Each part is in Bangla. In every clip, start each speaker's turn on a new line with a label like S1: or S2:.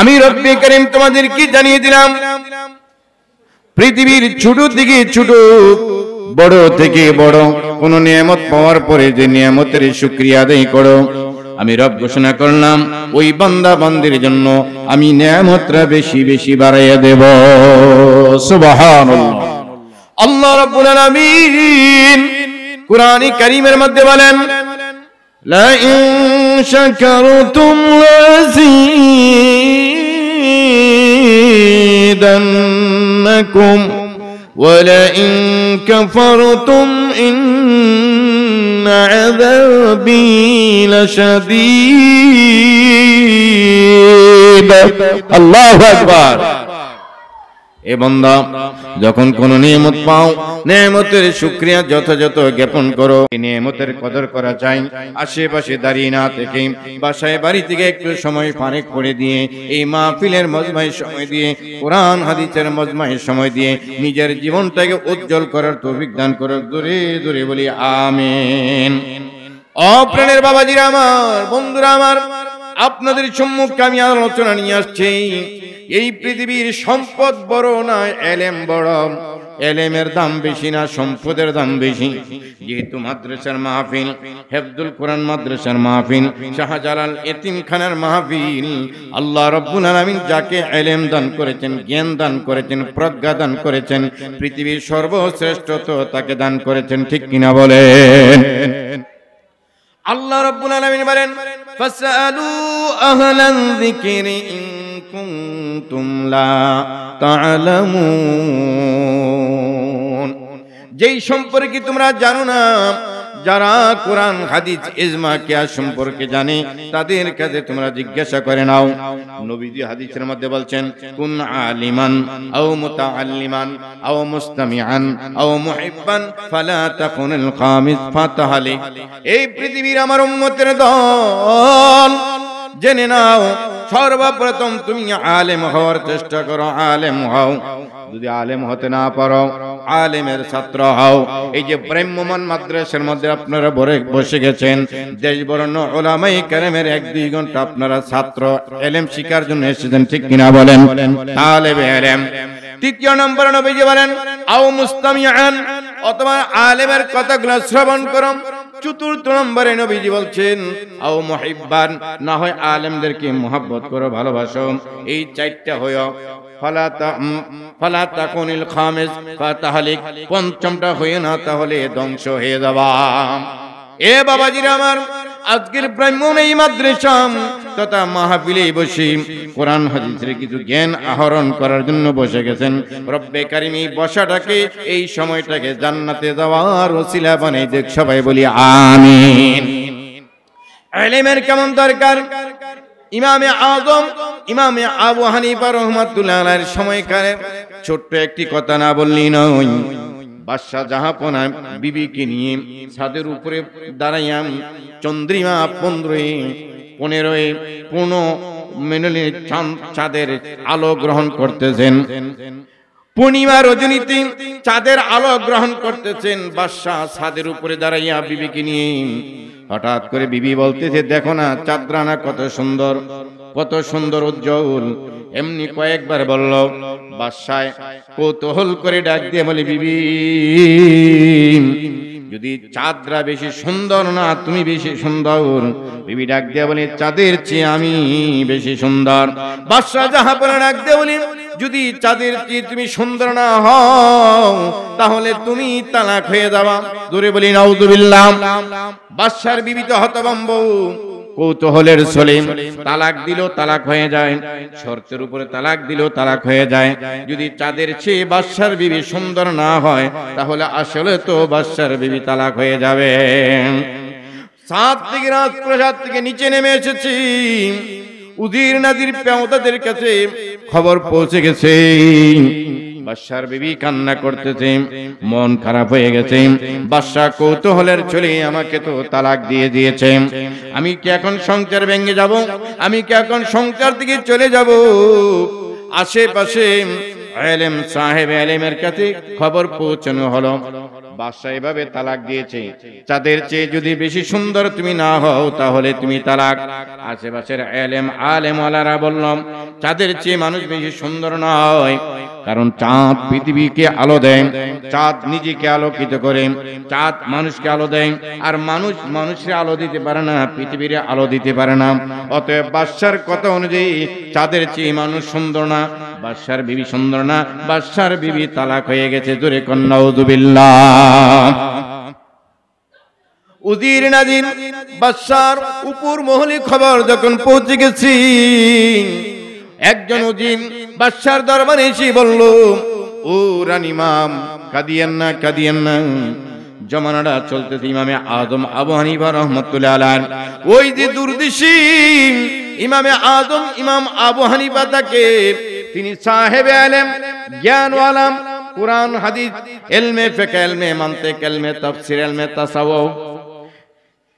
S1: আমি রব্বে কারীম তোমাদেরকে জানিয়ে দিলাম পৃথিবীর ছোট থেকে ছোট বড় থেকে বড় কোন নিয়ামত পাওয়ার পরে যে নিয়ামতের শুকরিয়া আদায় করো আমি রব ঘোষণা করলাম ওই বান্দা বান্দির জন্য আমি নিয়ামতটা বেশি বেশি বাড়াইয়া দেব। সুবহানাল্লাহ। আল্লাহ রাব্বুল আলামিন কুরআনে কারীমের মধ্যে বলেন লা ইন শাকারতুম লাযিদান্নাকুম ওয়া লা ইন কাফারতুম ইন্না আযাবী লাশাদীদ। আল্লাহু আকবার। এ বান্দা যখন কোন নিয়ামত পাও নিয়ামতের শুকরিয়া যথাযথ জ্ঞাপন করো। এই নিয়ামতের কদর করা চাই আশেপাশে দাঁড়িয়ে না থেকে বাসায় বাড়ি থেকে একটু সময় ফারেক করে দিয়ে এই মাহফিলের মজমায় সময় দিয়ে কোরআন হাদিসের মজমায় সময় দিয়ে নিজের জীবনটাকে উজ্জ্বল করার তৌফিক দান করো। দূরে দূরে বলি আমিন। অপ্রাণের বাবাজিরা আমার, বন্ধুরা আমার, আপনাদের সম্মুখে আমি আলোচনা নিয়ে আসছি এই পৃথিবীর সম্পদ বড় না এলেম বড়। এলেমের দাম বেশি না সম্পদের দাম বেশি। যেহেতু মাদ্রাসার মাহফিল, হেফজুল কোরআন মাদ্রাসার মাহফিল, শাহজালাল এতিমখানার মাহফিল, আল্লাহ রাব্বুল আলামিন যাকে এলেম দান করেছেন, জ্ঞান দান করেছেন, প্রজ্ঞা দান করেছেন, পৃথিবীর সর্বশ্রেষ্ঠত্ব তাকে দান করেছেন। ঠিক কিনা বলেন? আল্লাহ রাব্বুল আলামিন বলেন ফাসআলু আহলান যিকরি ইন কুনতুম লা তা'লামুন। যেই সম্পর্কে তোমরা জানো না, যারা কোরআন হাদিস ইজমা কিয়াস সম্পর্কে জানে তাদের কাছে তোমরা জিজ্ঞাসা করে নাও। নবীজি হাদিসের মধ্যে বলছেন কুন আলিমান আও মুতাআল্লিমান আও মুস্তামিআন আও মুহিব্বান ফালা তাকুনুল খামিস ফাতাহালি। এই পৃথিবীর আমার উম্মতের দল, জেনে নাও সর্বপ্রথম তুমি আলেম হওয়ার চেষ্টা করো। আলেম হও। যদি আলেম হতে না পারো আলেমের ছাত্র হও। এই যে ব্রাহ্মমান মাদ্রাসার মধ্যে আপনারা বসে গেছেন, দেশ বরণ্য উলামায়ে কেরামের 1-2 ঘন্টা আপনারা ছাত্র এলেম শিখার জন্য এসেছেন। ঠিক কিনা বলেন? তালেবে এলেম। তৃতীয় নম্বর নবীজি বলেন আও মুস্তামিআন, অথবা আলেমের কথাগুলো শ্রবণ করো। চতুর্থ নম্বরে নবীজি বলছেন আও মুহিব্বান, না হয় আলেমদেরকে মুহাব্বত করো, ভালোবাসো। এই 4টা হয়ো ফালা তাকুনিল খামিস ফাতাহালিক, পঞ্চমটা হয়ে না তাহলে ধ্বংস হয়ে যাবা। এ বাবাজিরা আমার, আজকের ব্রাহ্মণ এই মাদ্রাসা তথা মাহফিলে বসে কোরআন হাদিসের কিছু জ্ঞান আহরণ করার জন্য বসে গেছেন। রব্বে কারীম এই বসাটাকে, এই সময়টাকে জান্নাতে যাওয়ার ওসিলা বানাই দেখ। সবাই বলি আমিন। ইলমের কেমন দরকার? ইমামে আযম ইমামে আবু হানিফা রাহমাতুল্লাহ আলাইহির সময়কালে ছোট্ট একটি কথা না বললেই নয়। বাদশা জাহাপনা বিবিকে নিয়ে ছাদের উপরে দাঁড়াইয়া চন্দ্রিমা 15 মিনিটে চাঁদের আলো গ্রহণ করতেছেন। পূর্ণিমা রজনীতে চাঁদের আলো গ্রহণ করতেছেন। বাদশা ছাদের উপরে দাঁড়াইয়া বিবিকে নিয়ে হঠাৎ করে বিবি বলতেছে, দেখো না চাঁদরানা কত সুন্দর, কত সুন্দর উজ্জ্বল। এমনি কয়েকবার বলল। বাদশাহ কৌতূহল করে ডাক দিয়ে বলে, বিবি যদি চাঁদরা বেশি সুন্দর না তুমি বেশি সুন্দর। বিবি ডাক দিয়ে বলে, চাঁদের চেয়ে আমি বেশি সুন্দর। বাদশাহ জাহাপনা ডাক দিয়ে বলে, যদি চাঁদের চেয়ে তুমি সুন্দর না হও তাহলে তুমি তালাক হয়ে যাবা। জোরে বলি নাউযুবিল্লাহ। বাদশার বিবি তো হতভম্ব, কৌতূহলের ছলে তালাক দিল, তালাক হয়ে যায়। শর্তের উপরে তালাক দিল, তালাক হয়ে যায়। যদি চাঁদের চেয়ে বাদশার বিবি সুন্দর না হয় তাহলে আসলে তো বাদশার বিবি তালাক হয়ে যাবে। সাত থেকে রাজপ্রাসাদ থেকে নিচে নেমে এসেছি। উজির নাজির পেওদাদের কাছে খবর পৌঁছে গেছে। বাদশার বিবি কান্না করতেছে, মন খারাপ হয়ে গেছে। বাদশা কৌতূহলের ছলে আমাকে তো তালাক দিয়ে দিয়েছে। আমি কি এখন সংসার ভেঙে যাব? আমি কি এখন সংসার থেকে চলে যাব? আশেপাশে আলেম সাহেব আলেমের কাছে খবর পৌঁছানো হলো। বাদশা এভাবে তালাক দিয়েছে, চাঁদের চেয়ে যদি বেশি সুন্দর তুমি না হও তাহলে তুমি তালাক। আশেপাশের আলেম ওয়ালারা বললাম চাঁদের চেয়ে মানুষ বেশি সুন্দর নয়, কারণ চাঁদ পৃথিবীকে আলো দেয়, চাঁদ নিজেকে আলোকিত করে, চাঁদ মানুষকে আলো দেয়, আর মানুষ মানুষের আলো দিতে পারে না, পৃথিবীর আলো দিতে পারে না। অতএব বাদশার কথা অনুযায়ী চাঁদের চেয়ে মানুষ সুন্দর না, বাদশার বিবি সুন্দর না, বাদশার বিবি তালাক হয়ে গেছে। জোরে কন্যা নাউযুবিল্লাহ। উজির নাজির বাদশার উপর মহলে খবর যখন পৌঁছে গেছি, একজন উজির বাদশার দরবারে এসে বলল, ও রানীমাম, কাঁদিয়েন না, কাঁদিয়েন না। জমানাটা চলতেছে ইমামে আজম আবু হানিফা রাহমাতুল্লাহ আলাইহি, ওই যে দুর্দিশী ইমামে আজম ইমাম আবু হানিফা তাকে, তিনি সাহেবে আলেম, জ্ঞানওয়ালা, কুরআন হাদিস, ইলমে ফিকহ, ইলমে মানতিক, ইলমে তাফসীর, ইলমে তাসাউফ,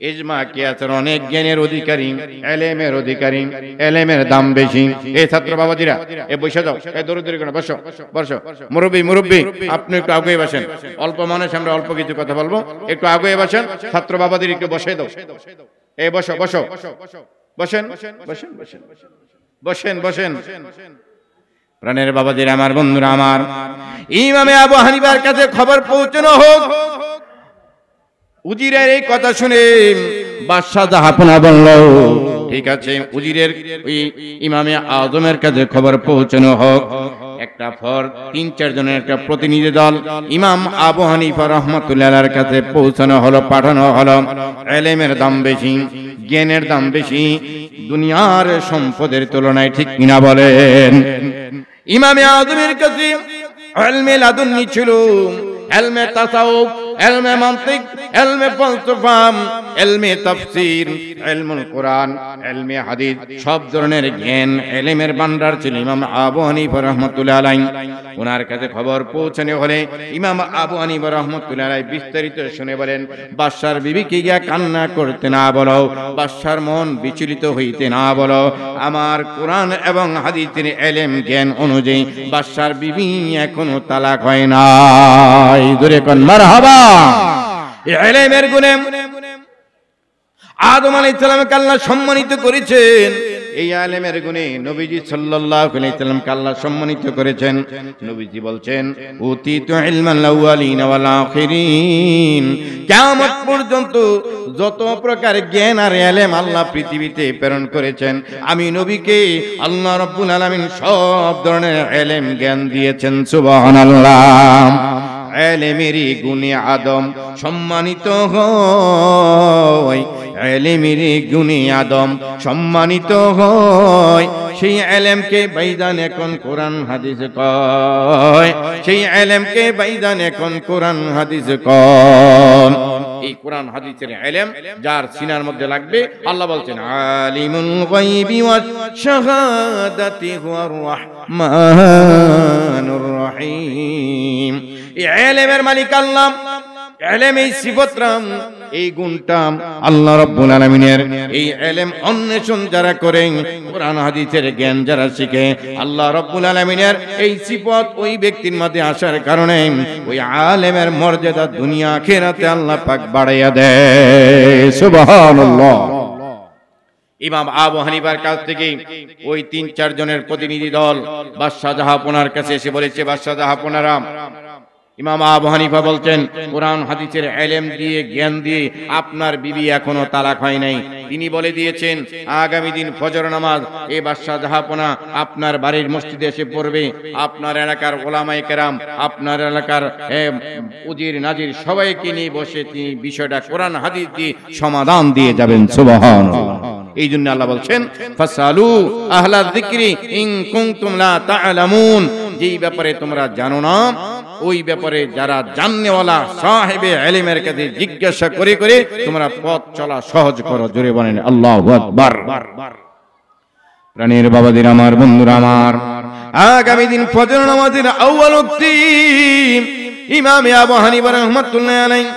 S1: ইজমা কিয়াসের অনেক জ্ঞানের অধিকারী, ইলমের অধিকারী, ইলমের দাম বেশি। এই ছাত্র বাবাজিরা এ বসে যাও, এই দরুদ করে বসো বসো। মুরব্বি আপনি একটু আগে বসেন, অল্প মানুষ, আমরা অল্প কিছু কথা বলবো, একটু আগে বসেন। ছাত্র বাবাদের একটু বসে দাও, এই বসো বসো বসেন বসেন বসেন বসেন বসেন। প্রাণের বাবাজিরা, আমার বন্ধুরা আমার, ইমামে আবু হানিফার কাছে খবর পৌঁছানো হোক। উজিরের এই কথা শুনে বাদশা জাহাপনা বলল, ঠিক আছে, উজিরের ওই ইমামে আজমের কাছে খবর পৌঁছানো হোক। একটা ফর 3-4 জনের একটা প্রতিনিধি দল ইমাম আবু হানিফা রাহমাতুল্লাহ আলাইহির কাছে পৌঁছানো হলো, পাঠানো হলো। ইলমের দাম বেশি, জ্ঞানের দাম বেশি দুনিয়ার সম্পদের তুলনায়, ঠিক কিনা বলেন? ইমামে আজমের কাছে ইলমে লাদুন্নি ছিল, ইলমে তাসাউফ, ইলমে মানতিক, ইলমে ফালসফা, ইলমে তাফসীর, ইলমুল কোরআন, ইলমে হাদিস, সব ধরনের জ্ঞান, ইলমের ভান্ডার ছিল ইমাম আবু হানিফা রাহমাতুল্লাহ আলাইহি। ওনার কাছে খবর পৌঁছানো হলে ইমাম আবু হানিফা রাহমাতুল্লাহ আলাইহি বিস্তারিত শুনে বলেন, বাদশার বিবিকে গিয়া কান্না করতে না বলো, বাদশার মন বিচলিত হইতে না বলো। আমার কোরআন এবং হাদিসের ইলম জ্ঞান অনুযায়ী বাদশার বিবি এখনো তালাক হয় না। জোরে কোন মারহাবা। ইলমের গুণে আদম আলাইহিস সালামকে আল্লাহ সম্মানিত করেছেন, এই ইলমের গুণে নবীজি সাল্লাল্লাহু আলাইহি সাল্লামকে আল্লাহ সম্মানিত করেছেন। নবীজি বলছেন, উতিতু ইলমাল আউয়ালিন ওয়াল আখিরিন, কিয়ামত পর্যন্ত যত প্রকার জ্ঞান আর ইলম আল্লাহ পৃথিবীতে প্রেরণ করেছেন, আমি নবীকে আল্লাহ রাব্বুল আলামিন সব ধরনের ইলম জ্ঞান দিয়েছেন। সুবহানাল্লাহ। ইলমেরই গুণে আদম সম্মানিত হয়, ইলমেরই গুণে আদম সম্মানিত হয়। সেই ইলমকে বাইদান এখন কোরআন হাদিস কয়, সেই ইলমকে বাইদান এখন কোরআন হাদিস কয়। এই কোরআন হাদিসের ইলম যার সিনার মধ্যে লাগবে, আল্লাহ বলছেন, আলিমুল গায়বি ওয়াশ শাহাদাতি হুয়ার রাহমানুর রহিম। এই ইলমের মালিক আল্লাহ, ইলম এই সিফতরাম, এই গুণটাম আল্লাহ রাব্বুল আলামিনের। এই ইলম অন্বেষণ যারা করে, কোরআন হাদিসের জ্ঞান যারা শিখে, আল্লাহ রাব্বুল আলামিনের এই সিফত ওই ব্যক্তির মধ্যে আসার কারণে ওই আলেমের মর্যাদা দুনিয়া আখিরাতে আল্লাহ পাক বাড়াইয়া দেয়। সুবহানাল্লাহ। ইমাম আবু হানিফার কাছ থেকে ওই 3-4 জনের প্রতিনিধি দল বাদশা জাহাপনার কাছে এসে বলেছে, বাদশা জাহাপনারা, ইমাম আবু হানিফা বলছেন, কোরআন হাদিসের ইলম দিয়ে, জ্ঞান দিয়ে আপনার বিবি এখনো তালাক হয় নাই। তিনি বলে দিয়েছেন, আগামী দিন ফজর নামাজ এই বাদশা জাহাপনা আপনার বাড়ির মসজিদে এসে পড়বে। আপনার এলাকার ওলামায়ে কেরাম, আপনার এলাকার উজির নাজির সবাইকে নিয়ে বসে তিনি বিষয়টা কোরআন হাদিস দিয়ে সমাধান দিয়ে যাবেন। সুবহানাল্লাহ। এই জন্য আল্লাহ বলছেন, ফাসালু আহলা যিকরি ইন কুনতুম লা তা'লামুন, যেই ব্যাপারে তোমরা জানো না ওই ব্যাপারে যারা জাননেওয়ালা সাহেবে ইলমের কাছে জিজ্ঞাসা করে করে তোমরা পথ চলা সহজ করো। জোরে বলেন আল্লাহু আকবার। প্রাণের বাবাদের, আমার বন্ধুরা আমার, আগামী দিন ফজর নামাজের আউয়াল ওয়াক্তি ইমামে আবু হানিফা রাহমাতুল্লাহ আলাইহি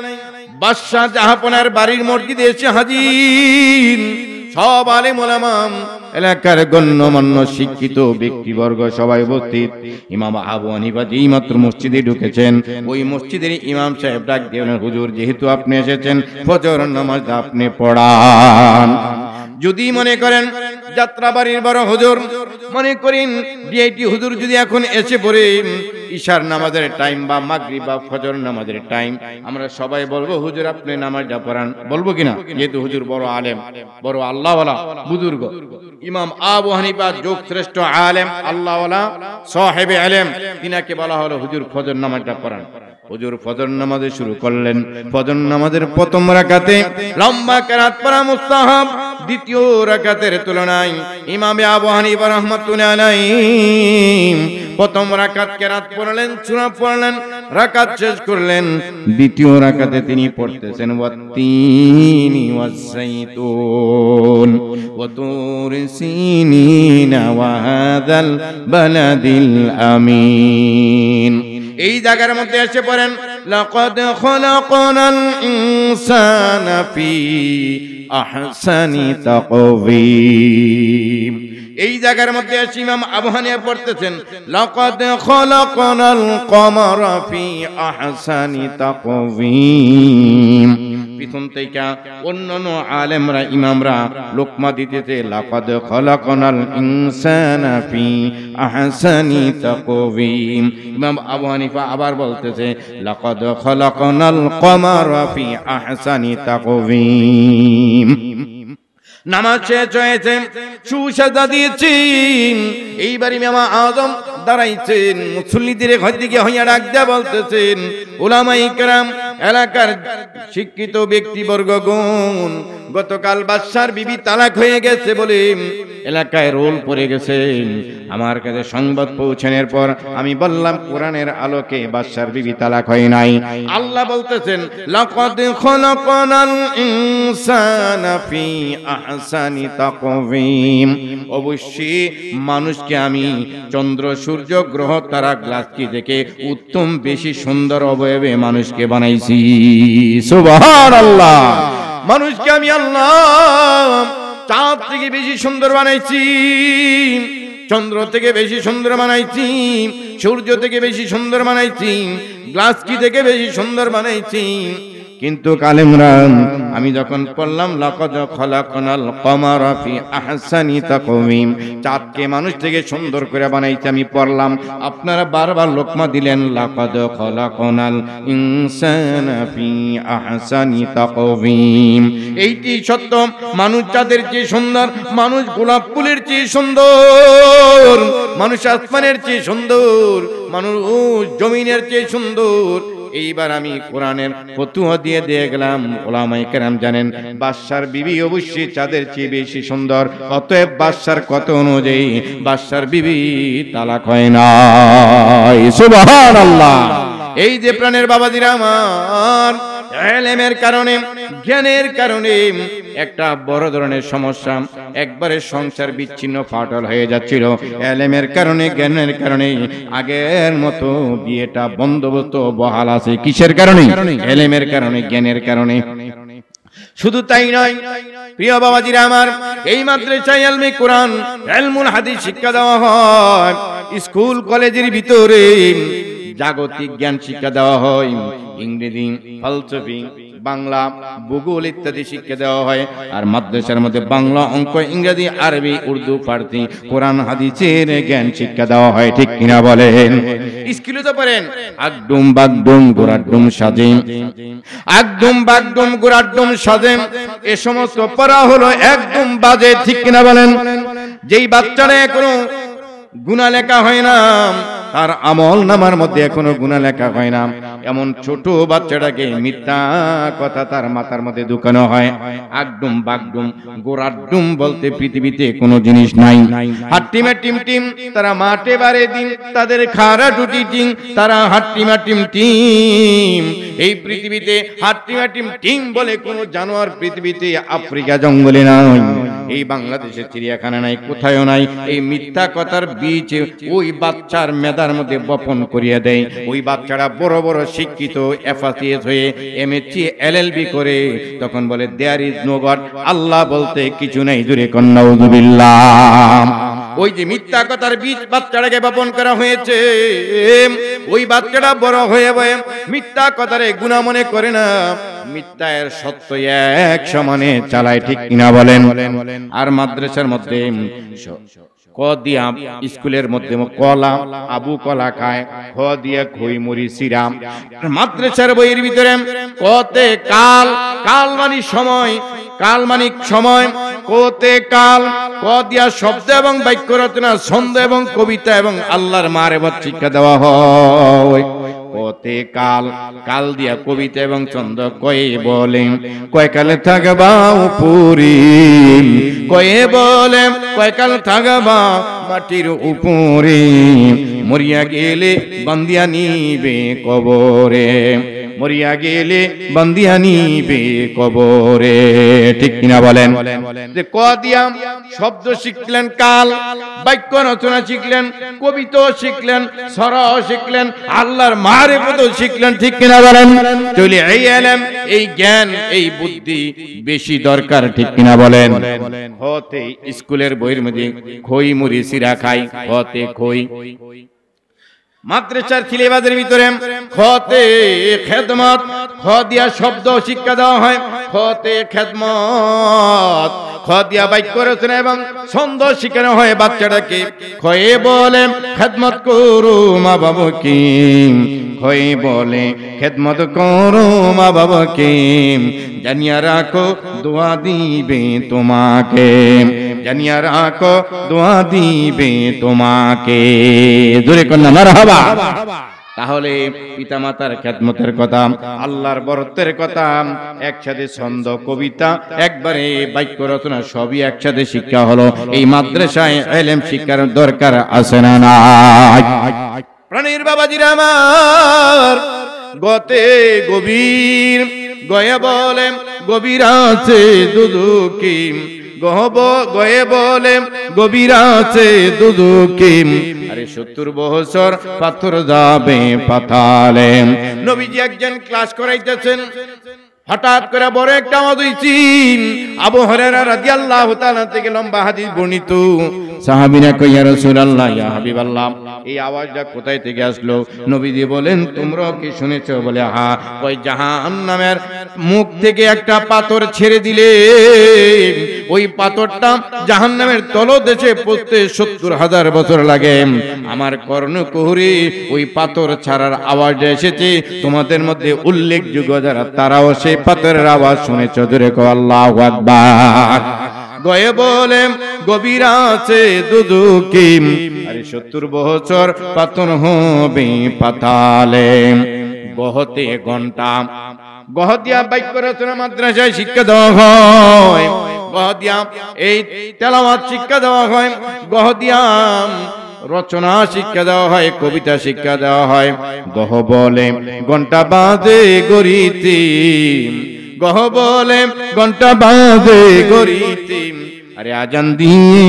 S1: বাদশা জাহাপনার বাড়ির মসজিদে এসে হাজির। সব আলেম ওলামা এলাকার গণ্যমান্য শিক্ষিত ব্যক্তিবর্গ সবাই উপস্থিত। ইমাম আবু হানিফা যেই মাত্র মসজিদে ঢুকেছেন, ওই মসজিদের ইমাম সাহেব ডাক দিয়ে বলেন, হুজুর যেহেতু আপনি এসেছেন, ফজর নামাজ আপনি পড়ান। যদি মনে করেন যাত্রাবাড়ির বড় হুজুর, মনে করেন ভিআইপি হুজুর যদি এখন এসে পড়ে ইশার নামাজের টাইম বা মাগরিব বা ফজর নামাজের টাইম, আমরা সবাই বলবো হুজুর আপনি নামাজটা পড়ান, বলবো কিনা? যেহেতু হুজুর বড় আলেম, বড় আল্লাহওয়ালা বুজুর্গ, ইমাম আবু হানিফা যোগ শ্রেষ্ঠ আলেম, আল্লাহওয়ালা সাহেবে আলেম, তিনাকে বলা হলো হুজুর ফজর নামাজটা পড়ান। হুজুর ফজর নামাজে শুরু করলেন। ফজর নামাজের প্রথম রাকাতে লম্বা কিরাত পড়া মুস্তাহাব, দ্বিতীয় রাকাতের তুলনায় ইমামে আবু হানিফা রাহমাতুল্লাহি আলাইহি প্রথম রাকাত কিরাত পড়লেন, সূরা পড়লেন, রাকাত শেষ করলেন। দ্বিতীয় রাকাতে তিনি পড়তেছেন ওয়াত্তিনি ওয়াসসাইতুন ওয়া তুর সিনিন ওয়া হাযাল বালাদিল আমিন। এই জায়গার মধ্যে এসে পড়েন লাকাদ খালাকনাল ইনসানা ফি আহসানি তাকওয়িম। এই জায়গার মধ্যে এসে ইমাম আবু হানিফা পড়তেছেন লাকাদ খালাকনাল কমারা ফি আহসানি তাকওয়িম। পিছন থেকে অন্যান্য আলেমরা ইমামরা লোকমা দিতেছে লাকাদ খালাকনাল ইনসানা ফি আহসানি তাকওয়িম। ইমাম আবু হানিফা আবার বলতেছে লাকাদ খালাকনাল কমারা ফি আহসানি তাকওয়িম। নামাজ শেষ হয়েছে, সুসাজদা দিয়েছেন। এইবার ইমাম আযম দাঁড়াইছেন, মুসল্লিদের ঘর দিকে হইয়া ডাক দেয়া বলতেছেন উলামায়ে কেরাম, এলাকার শিক্ষিত ব্যক্তিবর্গগণ, গতকাল বাদশার বিবি তালাক হয়ে গেছে বলে এলাকায় রোল পড়ে গেছে। আমার কাছে সংবাদ পৌঁছানোর পর আমি বললাম কোরআনের আলোকে বাদশার বিবি তালাক হয় নাই। আল্লাহ বলতেছেন লাকাদ খালাকনাল ইনসানা ফি আহসানি তাকওয়িম। অবশ্যই মানুষকে আমি চন্দ্র সূর্য গ্রহ তারা গ্লাসকি থেকে উত্তম বেশি সুন্দর অবয়বে মানুষকে বানাইছি। সুবহানাল্লাহ। মানুষকে আমি আল্লাহ চাঁদ থেকে বেশি সুন্দর বানাইছি, চন্দ্র থেকে বেশি সুন্দর বানাইছি, সূর্য থেকে বেশি সুন্দর বানাইছি, গ্লাসকি থেকে বেশি সুন্দর বানাইছি। কিন্তু কালেমরা আমি যখন পড়লাম লাকাদ খালাকনাল কমারা ফি আহসানি তাকওয়িম, চাঁদকে মানুষ থেকে সুন্দর করে বানাইছে আমি পড়লাম, আপনারা বারবার লোকমা দিলেন লাকাদ খালাকনাল ইনসানা ফি আহসানি তাকওয়িম। এইটি সত্য, মানুষ চাঁদের চেয়ে সুন্দর, মানুষ গোলাপ ফুলের চেয়ে সুন্দর, মানুষ আসমানের চেয়ে সুন্দর, মানুষ জমিনের চেয়ে সুন্দর। এইবার আমি কোরআনের ফতুয়া দিয়ে গেলাম। উলামায়ে কেরাম জানেন বাদশার বিবি অবশ্যই চাঁদের চেয়ে বেশি সুন্দর, অতএব বাদশার কথা অনুযায়ী বাদশার বিবি তালাক হয় না। সুবহানাল্লাহ। এই যে প্রাণের বাবাজিরা আমার, ইলমের কারণে, জ্ঞানের কারণে একটা বড় ধরনের সমস্যা, একবারে সংসার বিচ্ছিন্ন ফাটল হয়ে যাচ্ছিল। ইলমের কারণে, জ্ঞানের কারণে আগের মতো বিয়েটা বন্দোবস্ত বহাল আছে। কিসের কারণে? ইলমের কারণে, জ্ঞানের কারণে। শুধু তাই নয় প্রিয় বাবাজিরা আমার, এই মাদ্রাসায় ইলমে কোরআন, ইলমুল হাদিস শিক্ষা দেওয়া হয়। স্কুল কলেজের ভিতরে জাগতিক জ্ঞান শিক্ষা দেওয়া হয়, ইংরেজি, ফলসফি, বাংলা, ভূগোল ইত্যাদি শিক্ষা দেওয়া হয়। আর মাদ্রাসার মধ্যে বাংলা, অঙ্ক, ইংরেজি, আরবি, উর্দু, ফার্সি, কোরআন হাদিসের জ্ঞান শিক্ষা দেওয়া হয়। ঠিক কিনা বলেন? স্কুলে তো পড়েন আগডুম বাগডুম গোরাডুম সাজে, আগডুম বাগডুম গোরাডুম সাজে, এ সমস্ত পড়া হলো একদম বাজে। ঠিক কিনা বলেন? যেই বাচ্চারা এখনো গুনাহ লেখা হয় না, তার আমল নামার মধ্যে এখনো গুনাহ লেখা হয় না, এমন ছোট বাচ্চাটাকে মিথ্যা কথা তার মাথার মধ্যে ঢুকানো হয়। আগডুম বাগডুম গোরাডুম বলতে পৃথিবীতে কোনো জিনিস নাই। হাট্টিমা টিম টিম তারা মাঠে বারে দিন, তাদের খাড়া টুটি টিম, তারা হাট্টিমা টিম টিম। এই পৃথিবীতে হাট্টিমা টিম টিম বলে কোনো জানোয়ার পৃথিবীতে আফ্রিকা জঙ্গলে নাই। এই বাংলাদেশে চিড়িয়াখানা নাই, কোথায়ও নাই। এই মিথ্যা কথার বীজ ওই বাচ্চার মেধার মধ্যে বপন করিয়ে দেয়। ওই বাচ্চারা বড় বড় শিক্ষিত এফএসিএস হয়ে এমএসসি এলএলবি করে তখন বলে দেয়ার ইজ নো গড, আল্লাহ বলতে কিছু নাই। জোরে কোন নাউযুবিল্লাহ। ওই যে মিথ্যা কথার বীজ বাচ্চাটাকে বপন করা হয়েছে, ওই বাচ্চাটা বড় হয়ে মিথ্যা কথারে গুনাহ মনে করে না, মিথ্যার সত্য এক সমানে চালায়, ঠিক কিনা বলেন? আর মাদ্রাসার মধ্যে ক দিয়া স্কুলের মধ্যে কলা, আবু কলা খায়, খ দিয়া খই মুড়ি সিরাম। মাদ্রাসার বইয়ের ভিতরে কতে কাল, কাল মানে সময়, কাল মানে সময়, কোতে কাল, ক দিয়া শব্দ এবং বাক্য রচনা, ছন্দ এবং কবিতা এবং আল্লাহর মারেফত শিক্ষা দেওয়া হয়। কোতে কাল, কাল দিয়া কবিতা এবং ছন্দ, কয়ে বলে কয় কালে থাকবা উপরি, কয়ে বলে কয় কাল থাকবা মাটির উপরে, মরিয়া গেলে বান্দিয়া নিবে কবরে, মরিয়া গেলে বান্দিয়া নিবে কবরে, ঠিক কিনা বলেন? যে ক দিয়া শব্দ শিখলেন, কাল বাক্য রচনা শিখলেন, কবিতা শিখলেন, সরাও শিখলেন, আল্লাহর মারিফত শিখলেন, ঠিক কিনা বলেন? চলে এই ইলম, এই জ্ঞান, এই বুদ্ধি বেশি দরকার, ঠিক কিনা বলেন? হতে স্কুলের বইয়ের মধ্যে খই মুড়ি সিরা খাই, হতে খই। মাদ্রাসার সিলেবাসের ভিতরে খতে খেদমত, খ দিয়া শব্দ শিক্ষা দেওয়া হয়, খতে খেদমত, খ দিয়া বাক্য রচনা এবং ছন্দ শিখানো হয় বাচ্চাটাকে। খয়ে বলে খেদমত করো মা বাবাকে, খয়ে বলে খেদমত করো মা বাবাকে, জানিয়া রাখো দোয়া দিবে তোমাকে, জানিয়া রাখো দোয়া দিবে তোমাকে। জোরে কন্যা মারহাবা। তাহলে পিতামাতার খেদমতের কথা, আল্লাহর বরত্বের কথা, একসাথে ছন্দ কবিতা একবারে বাক্য রচনা সবই একসাথে শিক্ষা হলো। এই মাদ্রাসায় ইলম শিক্ষার দরকার আছে না নাই? প্রাণীর বাবাজিরা আমার, গতে গভীর, গয়ে বলে গভীর আছে দুদুকি, গয়ে বলে গভীর আছে দুদুকি, আরে 70 বছর পাথর যাবে পাতালে। নবীজি একজন ক্লাস করাইতেছেন, হঠাৎ করে বড় একটা আওয়াজ হইছে। আবু হুরায়রা রাদিয়াল্লাহু তাআলা থেকে লম্বা হাদিস বর্ণিত। সাহাবীরা কই ইয়া রাসূলুল্লাহ, ইয়া হাবিবাল্লাহ, এই আওয়াজটা কোথায় থেকে আসলো? নবীজি বলেন তোমরা কি শুনেছো? বলে হ্যাঁ। কই জাহান্নামের মুখ থেকে একটা পাথর ছেড়ে দিলে ওই পাথরটা জাহান্নামের তলদেশে পড়তে 70,000 বছর লাগে। আমার কর্ণকুহরে ওই পাথর ছাড়ার আওয়াজটা এসেছে। তোমাদের মধ্যে উল্লেখযোগ্য যারা তারাও সেই পাথরের আওয়াজ শুনেছো। জোরে কও আল্লাহু আকবার। গয়ে বলে গভীর আছে দুদুকি, আরে 70 বছর পাথর হবে পাতালে। গহতে ঘন্টা, গহদিয়া বাক্য রচনা মাদ্রাসায় শিক্ষা দেওয়া হয়, গহদিয়া এই তেলাওয়াত শিক্ষা দেওয়া হয়, গহদিয়া রচনা শিক্ষা দেওয়া হয়, কবিতা শিক্ষা দেওয়া হয়। গহ বলে ঘন্টা বাজে গড়িতে, গহ বলে ঘন্টা বাজে গড়িতে, আরে আজান দিয়ে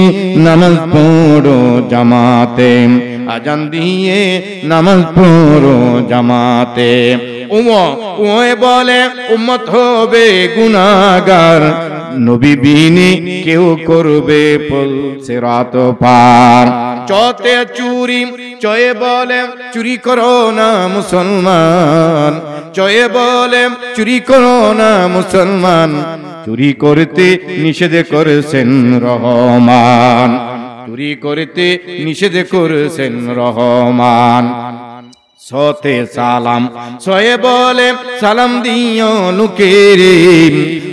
S1: নামাজ পড়ো জামাতে, আজান দিয়ে নামাজ পড়ো জামাতে। ওয়ে বলে উম্মত হবে গুনাহগার, নবী বিনি কেউ করবে সিরাত পার। চতে চুরি, চয়ে বলে চুরি করো না মুসলমান, চয়ে বলে চুরি করো না মুসলমান, চুরি করতে নিষেধ করেছেন রহমান, চুরি করতে নিষেধ করেছেন রহমান। সতে সালাম, সয়ে বলে সালাম দিও লুকেরে,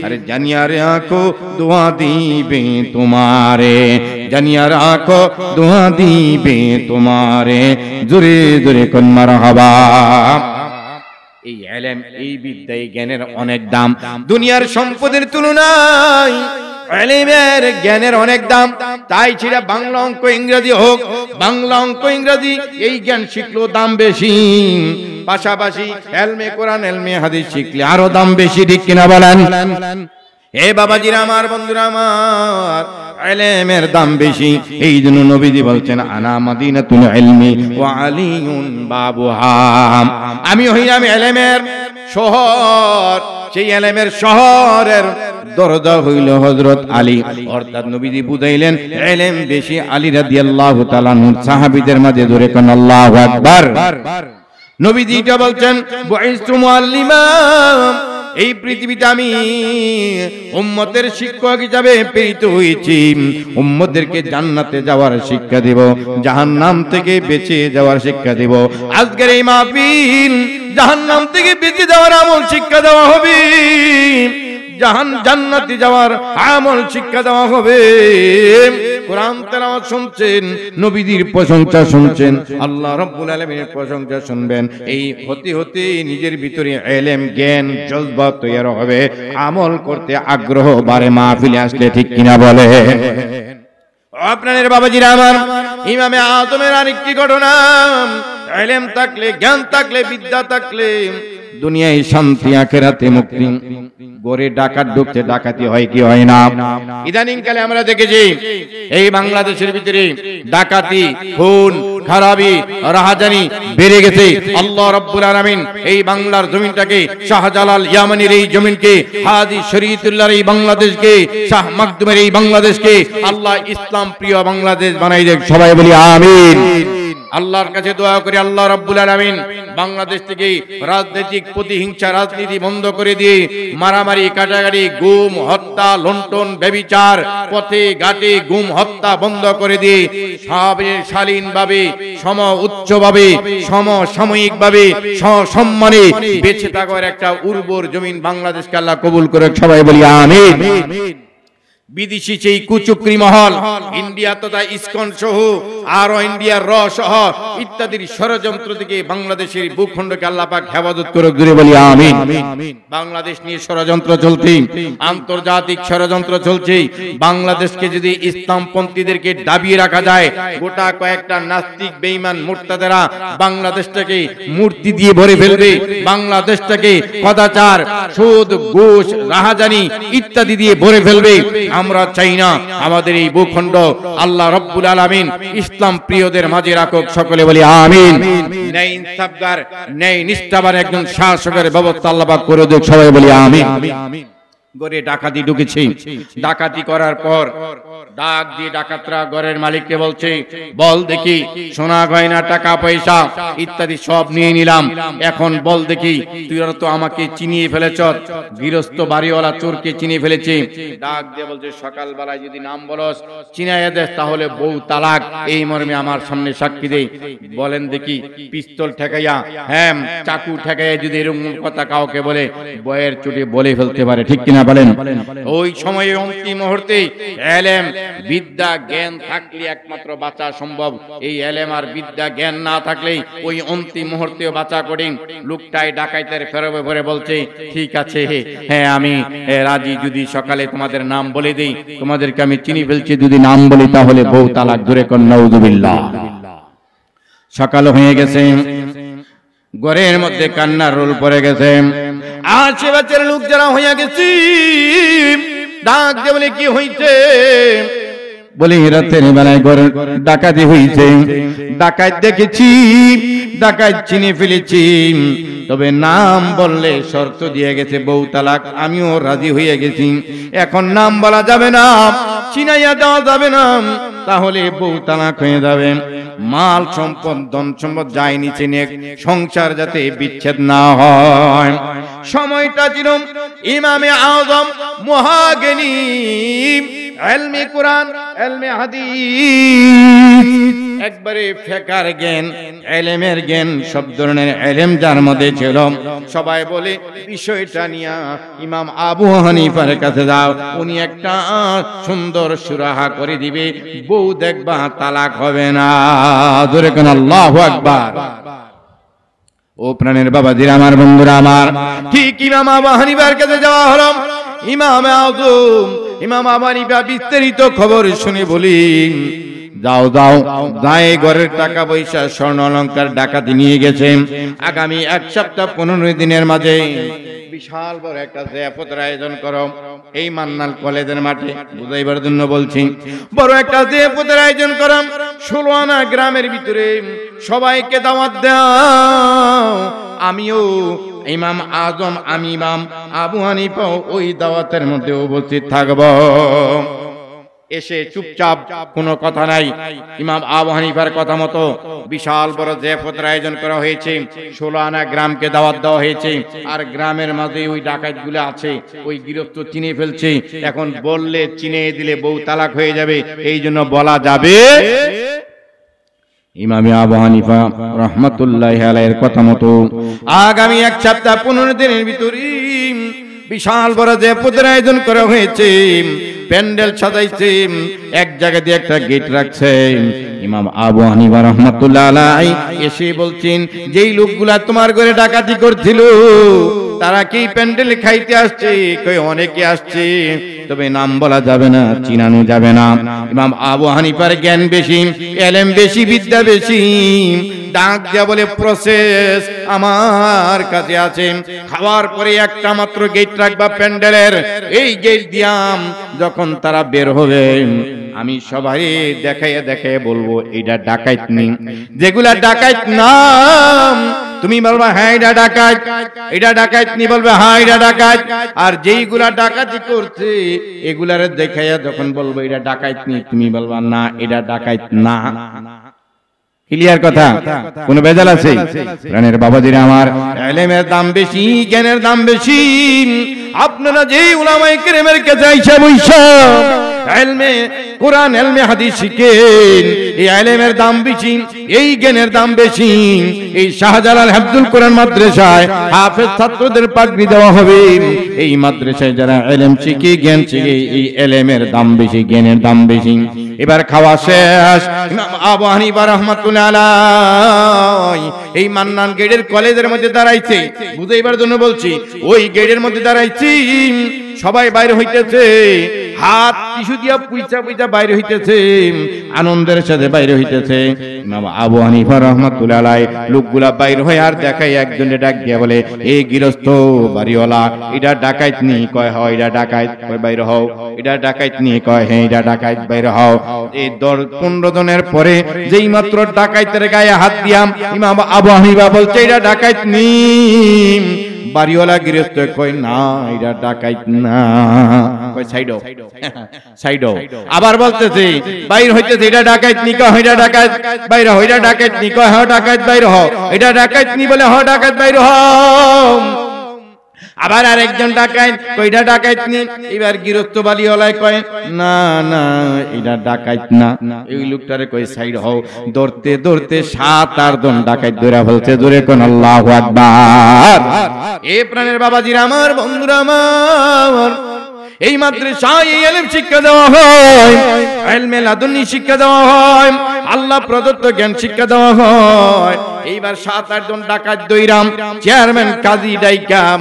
S1: আরে জানিয়া রাখো দোয়া দিবে তোমারে, জানিয়া রাখো দোয়া দিবে তোমারে। জোরে জোরে কোন মারহাবা। এই ইলম, এই বিদ্যা, এই জ্ঞানের অনেক দাম, দুনিয়ার সম্পদের তুলনায় ইলমের জ্ঞানের অনেক দাম। তাই সেটা বাংলা অঙ্ক ইংরেজি হোক, বাংলা অঙ্ক ইংরেজি এই জ্ঞান শিখলেও দাম বেশি, পাশাপাশি ইলমে কোরআন ইলমে হাদিস শিখলে আরো দাম বেশি, ঠিক কিনা বলেন? এ বাবাজিরা আমার, বন্ধুরা আমার, ইলমের দাম বেশি। এই জন্য নবীজি বলছেন আনা মাদিনাতুল ইলমি ওয়া আলিয়ুন বাবুহা, আমি হইলাম ইলমের শহর, সেই ইলমের শহরের দরজা হইল হযরত আলী। অর্থাৎ নবীজি বুঝাইলেন ইলম বেশি আলী রাদিয়াল্লাহু তাআলা আনহু। সাহাবীদের মাঝে ধরে কোন আল্লাহু আকবার। নবীজি এটা বলছেন বুইস্তু মুআল্লিমা, এই পৃথিবীতে আমি উম্মতের শিক্ষক হিসাবে প্রেরিত হয়েছি। উম্মতদেরকে জান্নাতে যাওয়ার শিক্ষা দেব, জাহান্নাম থেকে বেঁচে যাওয়ার শিক্ষা দেব। আজকের এই মাহফিল জাহান্নাম থেকে বেঁচে যাওয়ার আমল শিক্ষা দেওয়া হবে, জান্নাতে যাওয়ার আমল শিক্ষা দেওয়া হবে। কোরআন তেলাওয়াত শুনছেন, নবীজির প্রশংসা শুনছেন, আল্লাহ রাব্বুল আলামিনের প্রশংসা শুনবেন। এই হতে হতে নিজের ভিতরে ইলম জ্ঞান জজবা তৈরি হবে, আমল করতে আগ্রহ বাড়ে মাহফিলে আসলে, ঠিক কিনা বলে? আপনাদের বাবাজিরা আমার, ইমামে আজমের আরেকটি ঘটনা, ইলম থাকলে, জ্ঞান থাকলে, বিদ্যা থাকলে দুনিয়ায় শান্তি, আখিরাতে মুক্তি। গরে ডাকাত ঢুকছে, ডাকাতি হয় কি হয় না? ইদানিং কালে আমরা দেখেছি এই বাংলাদেশের ভিতরে ডাকাতি, খুন, খারাপি, রাহাজানি বেড়ে গেছে। আল্লাহ রাব্বুল আলামিন এই বাংলার জমিনটাকে, শাহজালাল ইয়ামানির এই জমিনকে, হাজী শরীয়তুল্লাহর এই বাংলাদেশকে, শাহ মাকদুমের এই বাংলাদেশকে আল্লাহ ইসলাম প্রিয় বাংলাদেশ বানাই দেখ। সবাই বলি আমিন। আল্লাহর কাছে দোয়া করি আল্লাহ রাব্বুল আলামিন বাংলাদেশ থেকে রাজনৈতিক প্রতিহিংসা রাজনীতি বন্ধ করে দিয়ে মারামারি, কাটাকাটি, গুম, হত্যা, লুণ্ঠন, ব্যভিচার, পথে ঘাটে গুম হত্যা বন্ধ করে দিয়ে শালীনভাবে, উচ্চভাবে, সমসাময়িকভাবে, সম্মানে বেঁচে থাকার একটা উর্বর জমিন বাংলাদেশকে আল্লাহ কবুল করে। সবাই বলি আমিন। বিদেশি সেই কুচক্রি মহল, ইন্ডিয়া তথা ইসকন সহ আরো ইন্ডিয়ার র সহ ইত্যাদির ষড়যন্ত্র থেকে বাংলাদেশের ভূখণ্ডকে আল্লাহ পাক হেফাজত করুক, জুড়ে বলি আমিন। বাংলাদেশ নিয়ে ষড়যন্ত্র চলছে, আন্তর্জাতিক ষড়যন্ত্র চলছে। বাংলাদেশকে যদি ইসলামপন্থীদেরকে দাবিয়ে রাখা যায়, গোটা কয়েকটা নাস্তিক বেঈমান মুরতাদেরা বাংলাদেশটাকে মূর্তি দিয়ে ভরে ফেলবে, বাংলাদেশটাকে কদাচার, সুদ, ঘুষ, রাহাজানি ইত্যাদি দিয়ে ভরে ফেলবে। আমরা চাই না আমাদের এই ভূখণ্ড আল্লাহ রাব্বুল আলামিন ইসলাম প্রিয়দের মাঝে রাখুক। সকলে বলি আমিন। ন্যায় ইনসাফগার, ন্যায় নিষ্ঠাবান একজন শাসকের ব্যবস্থা আল্লাহ পাক করে দেখ। সবাই বলি আমিন। গরে ডাকাতি ঢুকেছে, ডাকাতি করার পর ডাক দিয়ে ডাকাতরা ঘরের মালিককে বলছে, বল দেখি সোনা গয়না, টাকা পয়সা ইত্যাদি সব নিয়ে নিলাম, এখন বল দেখি তুই তো আমাকে চিনিয়ে ফেলেছ, গৃহস্থ বাড়িওয়ালা চোরকে চিনিয়ে ফেলেছে। ডাক দিয়ে বলছে, সকালবেলায় যদি নাম বলস, চিনাইয়া দেশ, তাহলে বউ তালাক, এই মর্মে আমার সামনে সাক্ষী দে। বলেন দেখি, পিস্তল ঠেকাইয়া, হ্যাঁ চাকু ঠেকাইয়া যদি এরকম কথা কাউকে বলে, বয়ের চোটে বলে ফেলতে পারে, ঠিক কিনা বলেন? ওই সময়ে অন্তিম মুহূর্তে ইলম, বিদ্যা, জ্ঞান থাকলে একমাত্র বাঁচা সম্ভব। এই ইলম আর বিদ্যা, জ্ঞান না থাকলে ওই অন্তিম মুহূর্তেও বাঁচা কঠিন। লোকটাই ডাকাইতের ফেরবে ভরে বলছে, ঠিক আছে, হ্যাঁ আমি রাজি, যদি সকালে তোমাদের নাম বলে দেই, তোমাদেরকে আমি চিনি ফেলছি, যদি নাম বলি তাহলে বউ তালাক। দূরে কর নাউযুবিল্লাহ। সকাল হয়ে গেছে, ঘরের মধ্যে কান্নার রোল পড়ে গেছে। আশেপাশের লোক যারা হইয়া গেছি, ডাক দিয়ে বলে, কি হইছে? বলে, রাতের বেলায় ঘরে ডাকাতি হইছে, ডাকাত দেখেছি, ডাকাত চিনে ফেলেছি, তবে নাম বললে শর্ত দিয়ে গেছে বউ তালাক। আমিও রাজি হয়ে গেছি, এখন নাম বলা যাবে না, চিনাইয়া দেওয়া যাবে না, তাহলে বউ তালাক হয়ে যাবে। মাল সম্পদ, ধন সম্পদ যাই নিচে নিয়ে সংসার যাতে বিচ্ছেদ না হয়। সময়টা ছিল ইমামে আজম মহাজ্ঞানী, ইলমে কোরআন, ইলমে হাদিস, একবারে ফিকহের জ্ঞান, ইলমের জ্ঞান, সব ধরনের ইলম যার মধ্যে ছিল। সবাই বলে, বিষয়টা নিয়ে ইমাম আবু হানিফার কাছে যাও, উনি একটা সুন্দর সুরাহা করে দিবে, বউ দেখবা তালাক হবে না। জোরে কোন আল্লাহু আকবার। ও প্রাণের বাবাজিরা আমার, বন্ধুরা আমার, ঠিক ইমাম আবু হানিফার কাছে যাওয়া হলো। ইমাম আজম ইমাম আবু হানিফা বিস্তারিত খবর শুনে বলি, যাও যাও, যাই ঘরের টাকা পয়সা, স্বর্ণ অলংকার ডাকাতি নিয়ে গেছে। আগামী 1 সপ্তাহ 15 দিনের মাঝে বিশাল বড় একটা জিয়াফতের আয়োজন করো এই মান্নাল কলেজের মাঠে, বুঝাইবার জন্য বলছি। বড় একটা জিয়াফতের আয়োজন করো 16 আনা গ্রামের ভিতরে, সবাইকে দাওয়াত দাও। আমিও ইমাম আজম, আমি ইমাম আবু হানিফা ওই দাওয়াতের মধ্যে উপস্থিত থাকব। এসে চুপচাপ, কোনো কথা নাই। ইমাম আবু হানিফার কথা মতো বিশাল বড় জিয়াফতের আয়োজন করা হয়েছে। 16 আনা গ্রামকে দাওয়াত দেওয়া হয়েছে। আর গ্রামের মাঝে ওই ডাকাতগুলো আছে, ওই গৃহস্থ চিনে ফেলছে। এখন বললে, চিনে দিলে বউ তালাক হয়ে যাবে, এই জন্য বলা যাবে। ইমাম আবু হানিফা রাহমাতুল্লাহি আলাইহির কথা মতো আগামী 1 সপ্তাহ 15 দিনের ভিতরে বিশাল বড় জিয়াফতের আয়োজন করা হয়েছে। প্যান্ডেল সাজাইছে, এক জায়গা দিয়ে একটা গেট রাখছে। ইমাম আবু হানিফা রাহমাতুল্লাহি আলাইহি এসে বলছেন, যেই লোকগুলা তোমার ঘরে ডাকাতি করছিল তারা কি প্যান্ডেলে খাইতে আসছে? কই অনেকে আসছে, তবে নাম বলা যাবে না, চিনানো যাবে না। ইমাম আবু হানিফার জ্ঞান বেশি, ইলম বেশি, বিদ্যা বেশি। ডাক দিয়া বলে, প্রসেস আমার কাছে আছে। খাওয়ার পরে একটা মাত্র গেট রাখবা প্যান্ডেলের, এই গেট দিয়াম যখন তারা বের হবে আমি সবাই দেখাইয়া দেখাইয়া বলবো এটা ডাকাইতনি। যেগুলা ডাকাইত নাম তুমি বলবা হ্যাঁ এটা ডাকাত, এটা ডাকাইতনি বলবে হ্যাঁ এটা ডাকাত। আর যেইগুলা ডাকাতি করছে এগুলারে দেখাইয়া যখন বলবো এটা ডাকাইতনি, তুমি বলবা না এটা ডাকাইত না। ক্লিয়ার কথা? কোন ভেজাল আছে? প্রাণের বাবাজিরা আমার, ইলমের দাম বেশি, জ্ঞানের দাম বেশি। আপনারা যে উলামায়ে কেরামের কাছে আইসা বইসা ইলমে কোরআন, ইলমে হাদিস শিখেন, এই ইলমের দাম বেশি, এই জ্ঞানের দাম বেশি। এই শাহজালাল হাফজুল কোরআন মাদ্রাসায় হাফেজ ছাত্রদের পাগড়ি দেওয়া হবে। এই মাদ্রাসায় যারা ইলম শিখে, জ্ঞান শিখে, এই ইলমের দাম বেশি, জ্ঞানের দাম বেশি। এবার খাওয়া শেষ, ইমাম আবু হানিফা রাহমাতুল্লাহি আলাইহি এই মান্নান গেটের কলেজের মধ্যে দাঁড়াইছে। বুঝাইবার জন্য বলছি, ওই গেটের মধ্যে দাঁড়াইছি, সবাই বাইরে হইতেছে, হাত টিস্যু দিয়া পুইচা পুইচা বাইরে হইতেছে, আনন্দের সাথে বাইরে হইতেছে। ইমাম আবু হানিফা রাহমাতুল্লাহি আলাইহি লোকগুলা বাইরে হয়ে আর দেখাই একজনে ডাক দিয়া বলে, এই গৃহস্থ বাড়িওয়ালা, এটা ডাকাইতনি? কয় হয় এটা ডাকাইত। কয় বাইরে হও। এটা ডাকাইতনি? কয় হ্যাঁ এটা ডাকাইত, বাইরে হও। এই 15 জনের পরে যেই মাত্র ডাকাইতের গায়ে হাত দিয়াম, ইমাম আবু হানিফা বলছে এটা ডাকাইতনি। বাড়িওয়ালা গৃহস্থ কয় না এটা ডাকাইত না। কয় সাইড হও, সাইড হও। আবার বলতেছে বাইরে হইতেছে, এটা ডাকাইতনি? কয় এটা ডাকাইত, বাইরে হও। এটা ডাকাইতনি? কয় হ্যাঁ ডাকাইত, বাইরে হও। এটা ডাকাইতনি? বলে হ্যাঁ ডাকাইত, বাইরে হও। আবার আরেকজন ডাকাইত, কয়টা ডাকাইতনি? এবার গৃহস্থ বাড়িওয়ালায় কয় না না এটা ডাকাইত না। এই লোকটারে কয় সাইড হও। ধরতে ধরতে 7-8 জন ডাকাইত ধরে ফেলছে। জোরে কোন আল্লাহু আকবার। এ প্রাণের বাবাজিরা আমার, বন্ধুরা আমার, এই মাদ্রাসায় ইলম শিক্ষা দেওয়া হয়, ইলমে লাদুন্নি শিক্ষা দেওয়া হয়, আল্লাহ প্রদত্ত জ্ঞান শিক্ষা দেওয়া হয়। এইবার 7-8 জন ডাকাত দইরাম, চেয়ারম্যান কাজী ডাইকাম,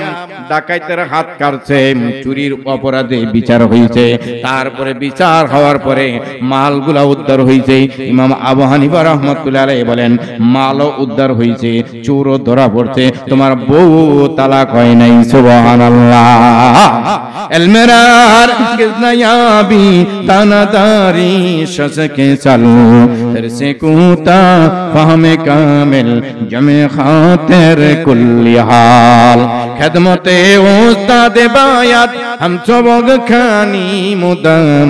S1: ডাকাইতের হাত কাটছে, চুরির অপরাধে বিচার হইছে। তারপরে বিচার হওয়ার পরে মালগুলা উদ্ধার হইছে। ইমাম আবু হানিফা রাহমাতুল্লাহি আলাইহি বলেন, মালও উদ্ধার হইছে, চোরও ধরা পড়ছে, তোমার বউ তালাক হয় নাই। সুবহানাল্লাহ। এলমেরার কিসনায়াবি তানাদারি শসকে চালু তেরসে কুতা ফাহমে কামিল জমে খাতের কুল্লি হাল খেদমতে উস্তাদ বায়াত हम सबक खानी मुदम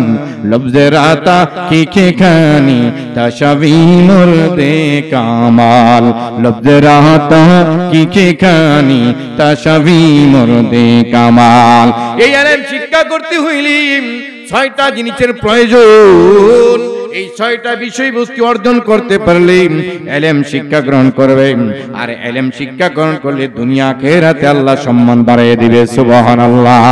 S1: लफ्ज राता की खानी तशवी मुर्दे कामाल लफ्ज राता की खानी तशवी मुर्दे कामाल। এই ইলম শিক্ষা করতে হইলে 6টা জিনিসের প্রয়োজন। এই 6টা বিষয়বস্তু অর্জন করতে পারলে ইলম শিক্ষা গ্রহণ করবে। আর ইলম শিক্ষা গ্রহণ করলে দুনিয়া আখিরাতে আল্লাহ সম্মান বাড়িয়ে দিবে। সুবহানাল্লাহ।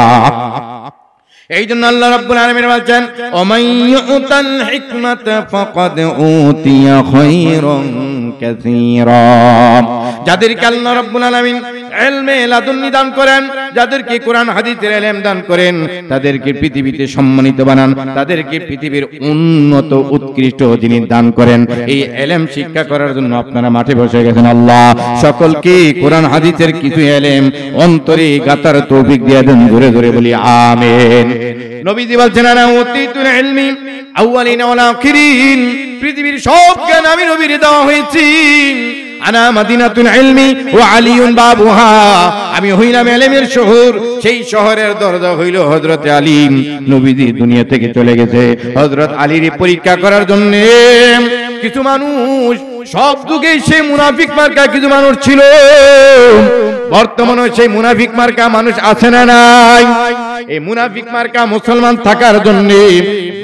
S1: এই জন্য আল্লাহ রাব্বুল আলামিন বলেন, ওমাইয়ুতাল হিকমাতা ফাকাদ উতিয়া খায়রান কাসীরা। যাদেরকে আল্লাহ রাব্বুল আলামিন ইলমে লাদুন্নি দান করেন, যাদেরকে কোরআন হাদিসের ইলম দান করেন, তাদেরকে পৃথিবীতে সম্মানিত বানান, তাদেরকে পৃথিবীর উন্নত উৎকৃষ্ট যিনি দান করেন। এই ইলম শিক্ষা করার জন্য আপনারা মাঠে বসে গেছেন। আল্লাহ সকলকে কোরআন হাদিসের কিছু ইলম অন্তরে গাতার তৌফিক দিয়ে দেন। জোরে জোরে বলি আমিন। নবীজি বলছেন আনা উতিতুল ইলমি আউয়ালিন ওয়াল আখিরিন, পৃথিবীর সব জ্ঞান আমি নবীর দেওয়া হয়েছে। আনা মাদিনাতুল ইলমি ওয়া আলিউন বাবুহা, আমি হইলাম ইলমের শহর, সেই শহরের দরজা হইল হযরত আলী। নবীজি দুনিয়া থেকে চলে গেছে হযরত আলীর পরীক্ষা করার জন্য। কিছু মানুষ সব যুগে সেই মুনাফিক মার্কা কিছু মানুষ ছিল, বর্তমানে সেই মুনাফিক মার্কা মানুষ আছে না নাই? এই মুনাফিক মার্কা মুসলমান থাকার জন্য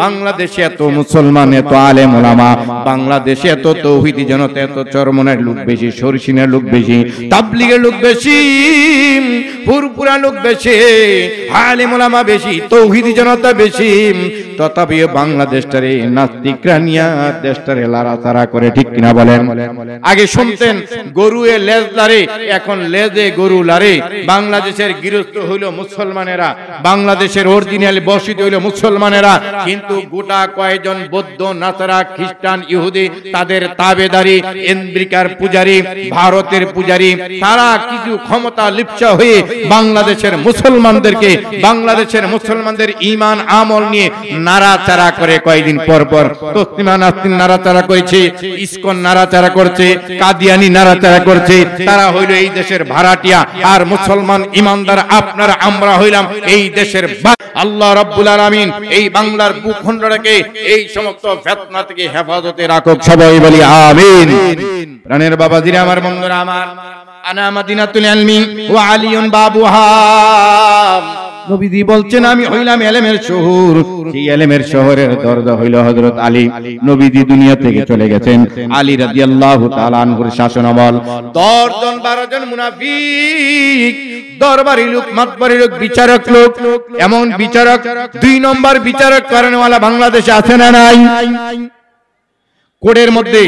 S1: বাংলাদেশে এত মুসলমান, এত আলেম ওলামা, বাংলাদেশে এত তৌহিদি জনতা, এত চরমনের লোক বেশি, সরসিনের লোক বেশি, তাবলিগের লোক বেশি, ফুরফুরা লোক বেশি, আলেম ওলামা বেশি, তৌহিদি জনতা বেশি, তথাপিও বাংলাদেশটারে নাস্তিকরা নিয়া দেশটারে লাড়াচাড়া করে, ঠিক কিনা বলেন? আগে শুনতেন গরুয়ে লেজ লারে, এখন লেজে গরু লারে। বাংলাদেশের গৃহস্থ হইল মুসলমানেরা, বাংলাদেশের অরিজিনাল বসিত হইল মুসলমানেরা, কিন্তু গোটা কয়েকজন বৌদ্ধ, নাসারা, খ্রিস্টান, ইহুদি, তাদের তাবেদারি, আমেরিকার পূজারি, ভারতের পূজারি, তারা কিছু ক্ষমতা লিপ্সা হয়ে বাংলাদেশের মুসলমানদেরকে, বাংলাদেশের মুসলমানদের ঈমান আমল নিয়ে নাড়াচাড়া করে। কয়েকদিন পর পর তসলিমা নাসরিন নাড়াচাড়া করেছে, ইসকন নাড়াচাড়া করছে, কাদিয়ানি নাড়াচাড়া করছে। তারা হইল এই দেশের ভাড়াটিয়া, আর মুসলমান ইমানদার আপনারা আমরা হইলাম এই দেশের। আল্লাহ রাব্বুল আলামিন এই বাংলার ভূখণ্ডটাকে এই সমস্ত ফিতনা থেকে হেফাজতে রাখুক, সবাই বলি আমিন। প্রাণের বাবাজিরা আমার, বন্ধুরা আমার, আনা মাদিনাতুল ইলমি ওয়া আলিউন বাবুহা, নবীজি বলছেন আমি হইলাম ইলমের শহর, সেই ইলমের শহরের দরজা হইল হযরত আলী। নবীজি দুনিয়া থেকে চলে গেছেন, আলী রাদিয়াল্লাহু তাআলা আনহুর শাসনামল 10 জন 12 জন মুনাফিক, দরবারি লোক, মাতবারি লোক, বিচারক লোক, এমন বিচারক 2 নম্বর বিচারক করেনওয়ালা বাংলাদেশে আছে না নাই? কোর্টের মধ্যে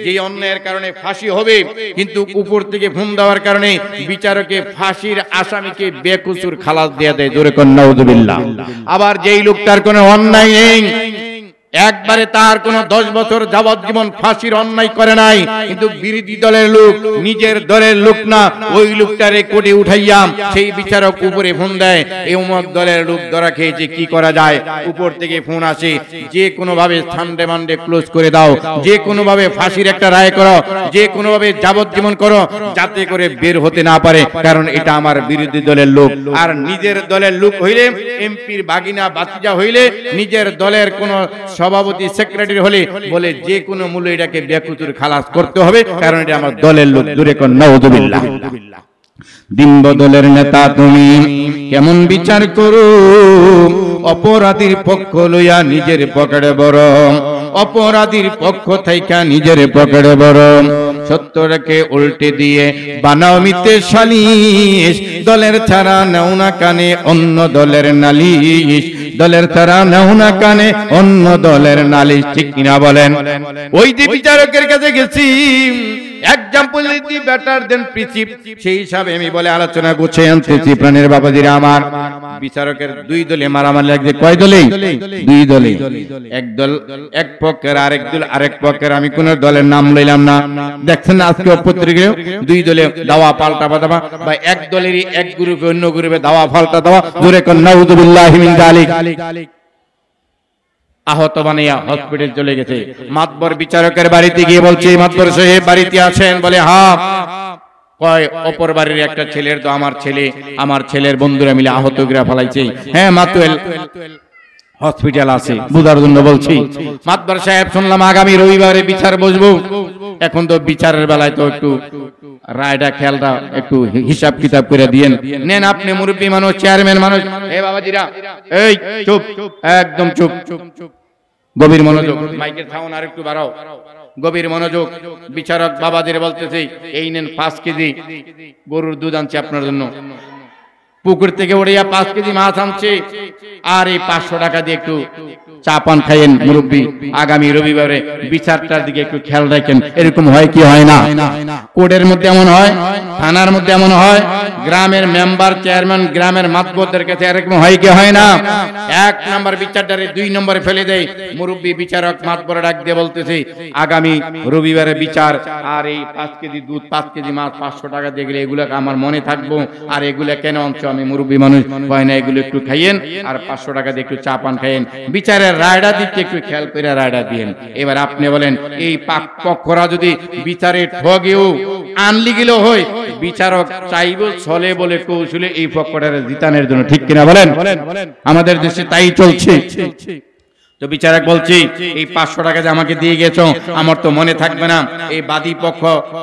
S1: যে অন্যায়ের কারণে ফাঁসি হবে, কিন্তু উপর থেকে ফোন দেওয়ার কারণে বিচারকে ফাঁসির আসামিকে বেকসুর খালাস দিয়ে দেয়। জোরে কোন নাউযুবিল্লাহ। আবার যেই লোকটার কোনো অন্যায় নেই, একবারে তার কোন 10 বছর যাবজ্জীবন ফাঁসির অন্যায় করে নাই, কিন্তু বিরোধী দলের লোক, নিজের দলের লোক না, ওই লোকটারে কোর্টে উঠাইয়া সেই বিচারক উপরে ফোন দেয়, এই অমুক দলের লোক ধরা খেয়েছে, কি করা যায়? উপর থেকে ফোন আসে, যে কোনো ভাবে সানডে মানডে ক্লোজ করে দাও, যে কোনো ভাবে ফাঁসির একটা রায় করো, যে কোনো ভাবে যাবজ্জীবন করো, যাতে করে বের হতে না পারে, কারণ এটা আমার বিরোধী দলের লোক। আর নিজের দলের লোক হইলে, এমপির বাগিনা বাতিজা হইলে, নিজের দলের কোন সভাপতি, সেক্রেটারি হলে বলে যে কোনো মূল্যে এটাকে বেকুতুর খালাস করতে হবে, কারণ এটা আমার দলের লোক। দূরে কোন নাউযুবিল্লাহ। দিন বদলের নেতা তুমি কেমন বিচার করো, অপরাধীর পক্ষ লইয়া নিজের পকেটে বড়, অপরাধীর পক্ষ থাইকা নিজের পকেটে বড়, সত্যটাকে উল্টে দিয়ে বানাও মিথ্যে সালিশ, দলের ছাড়া নাও না কানে অন্য দলের নালিশ, দলের ছাড়া নাও না কানে অন্য দলের নালিশ, ঠিক কিনা বলেন? ওই যে বিচারকের কাছে গেছি, এক্সাম্পল দি বেটার দেন প্রিন্সিপ, সেই হিসাবে আমি বলে আলোচনা গুছিয়ে আনতেছি। প্রাণের বাবাজিরা আমার, বিচারকের 2 দলে মারামারি লাগছে। কয় দলে? 2 দলে। এক দল এক পক্ষের, আরেক দল আরেক পক্ষের। আমি কোন দলের নাম লইলাম না, দেখছেন আজকে পত্রিকায় 2 দলে দাওয়া পাল্টা বাদাবা, বা এক দলেরই এক গ্রুপে অন্য গ্রুপে দাওয়া পাল্টা দাওয়া। জোরে কোন নাউযুবিল্লাহি মিন যালিক। আহত বানিয়া হসপিটাল চলে গেছে। মাতবর বিচারকের বাড়িতে গিয়ে বলছে, মাতবর সাহেব বাড়িতে আছেন? বলে হ্যাঁ। কয় অপর বাড়ির একটা ছেলের, তো আমার ছেলের বন্ধুরা মিলে আহত করে ফেলাইছে। হ্যাঁ মাতুয়েল হসপিটাল আছে, বুঝার জন্য বলছি। মাতবর সাহেব শুনলাম আগামী রবিবারে বিচার বসবো, এখন তো বিচারের বেলায় তো একটু রায়টা খেয়ালটা একটু হিসাব কিতাব করে দিয়েন। নেন, আপনি মুরব্বী মানুষ, চেয়ারম্যান মানুষ। এ বাবাজিরা, এই চুপ, একদম চুপ, গভীর মনোযোগ। মাইকের সাউন্ড আর একটু বাড়াও, গভীর মনোযোগ। বিচারক বাবাজিরা বলতেছে, এই নেন 5 কেজি গরুর দুধ আনছে আপনার জন্য, পুকুর থেকে উড়িয়া 5 কেজি মাছ আনছে, আর এই 500 টাকা দিয়ে একটু চা পান খাইয়েন মুরব্বী, আগামী রবিবারে বিচারটার দিকে একটু খেয়াল রাখেন। এরকম হয় কি হয় না?
S2: কোর্টের মধ্যে এমন হয়, থানার মধ্যে এমন হয়, গ্রামের মেম্বার চেয়ারম্যান গ্রামের মাতবরদের কাছে এরকম হয় কি হয় না? 1 নম্বর বিচারটারে 2 নম্বরে ফেলে দেয়। মুরব্বী বিচারক মাতবরে ডাক দিয়ে বলতেছে আগামী রবিবারে বিচার, আর এই 5 কেজি দুধ 5 কেজি মাছ 500 টাকা দিয়ে গেলে এগুলো আমার মনে থাকবো, আর এগুলো কেন আনছো? আমি মুরব্বী মানুষ, হয় না এগুলো একটু খাইয়েন আর 500 টাকা দিয়ে একটু চা পান খাইয়েন। বিচারের রায়টা দিতে একটু খেয়াল করে রায়টা দিয়েন। এবার আপনি বলেন এই পক্ষরা যদি বিচারে ঠগেও আনলি গেল হয়, বিচারক চাইব ছলে বলে কৌশলে এই পক্ষটারে জিতানোর জন্য, ঠিক কিনা বলেন? আমাদের দেশে তাই চলছে। তো বিচারক বলছি এই 500 টাকা যে আমাকে দিয়ে গেছো আমার তো মনে থাকবে না। এই বাদী পক্ষ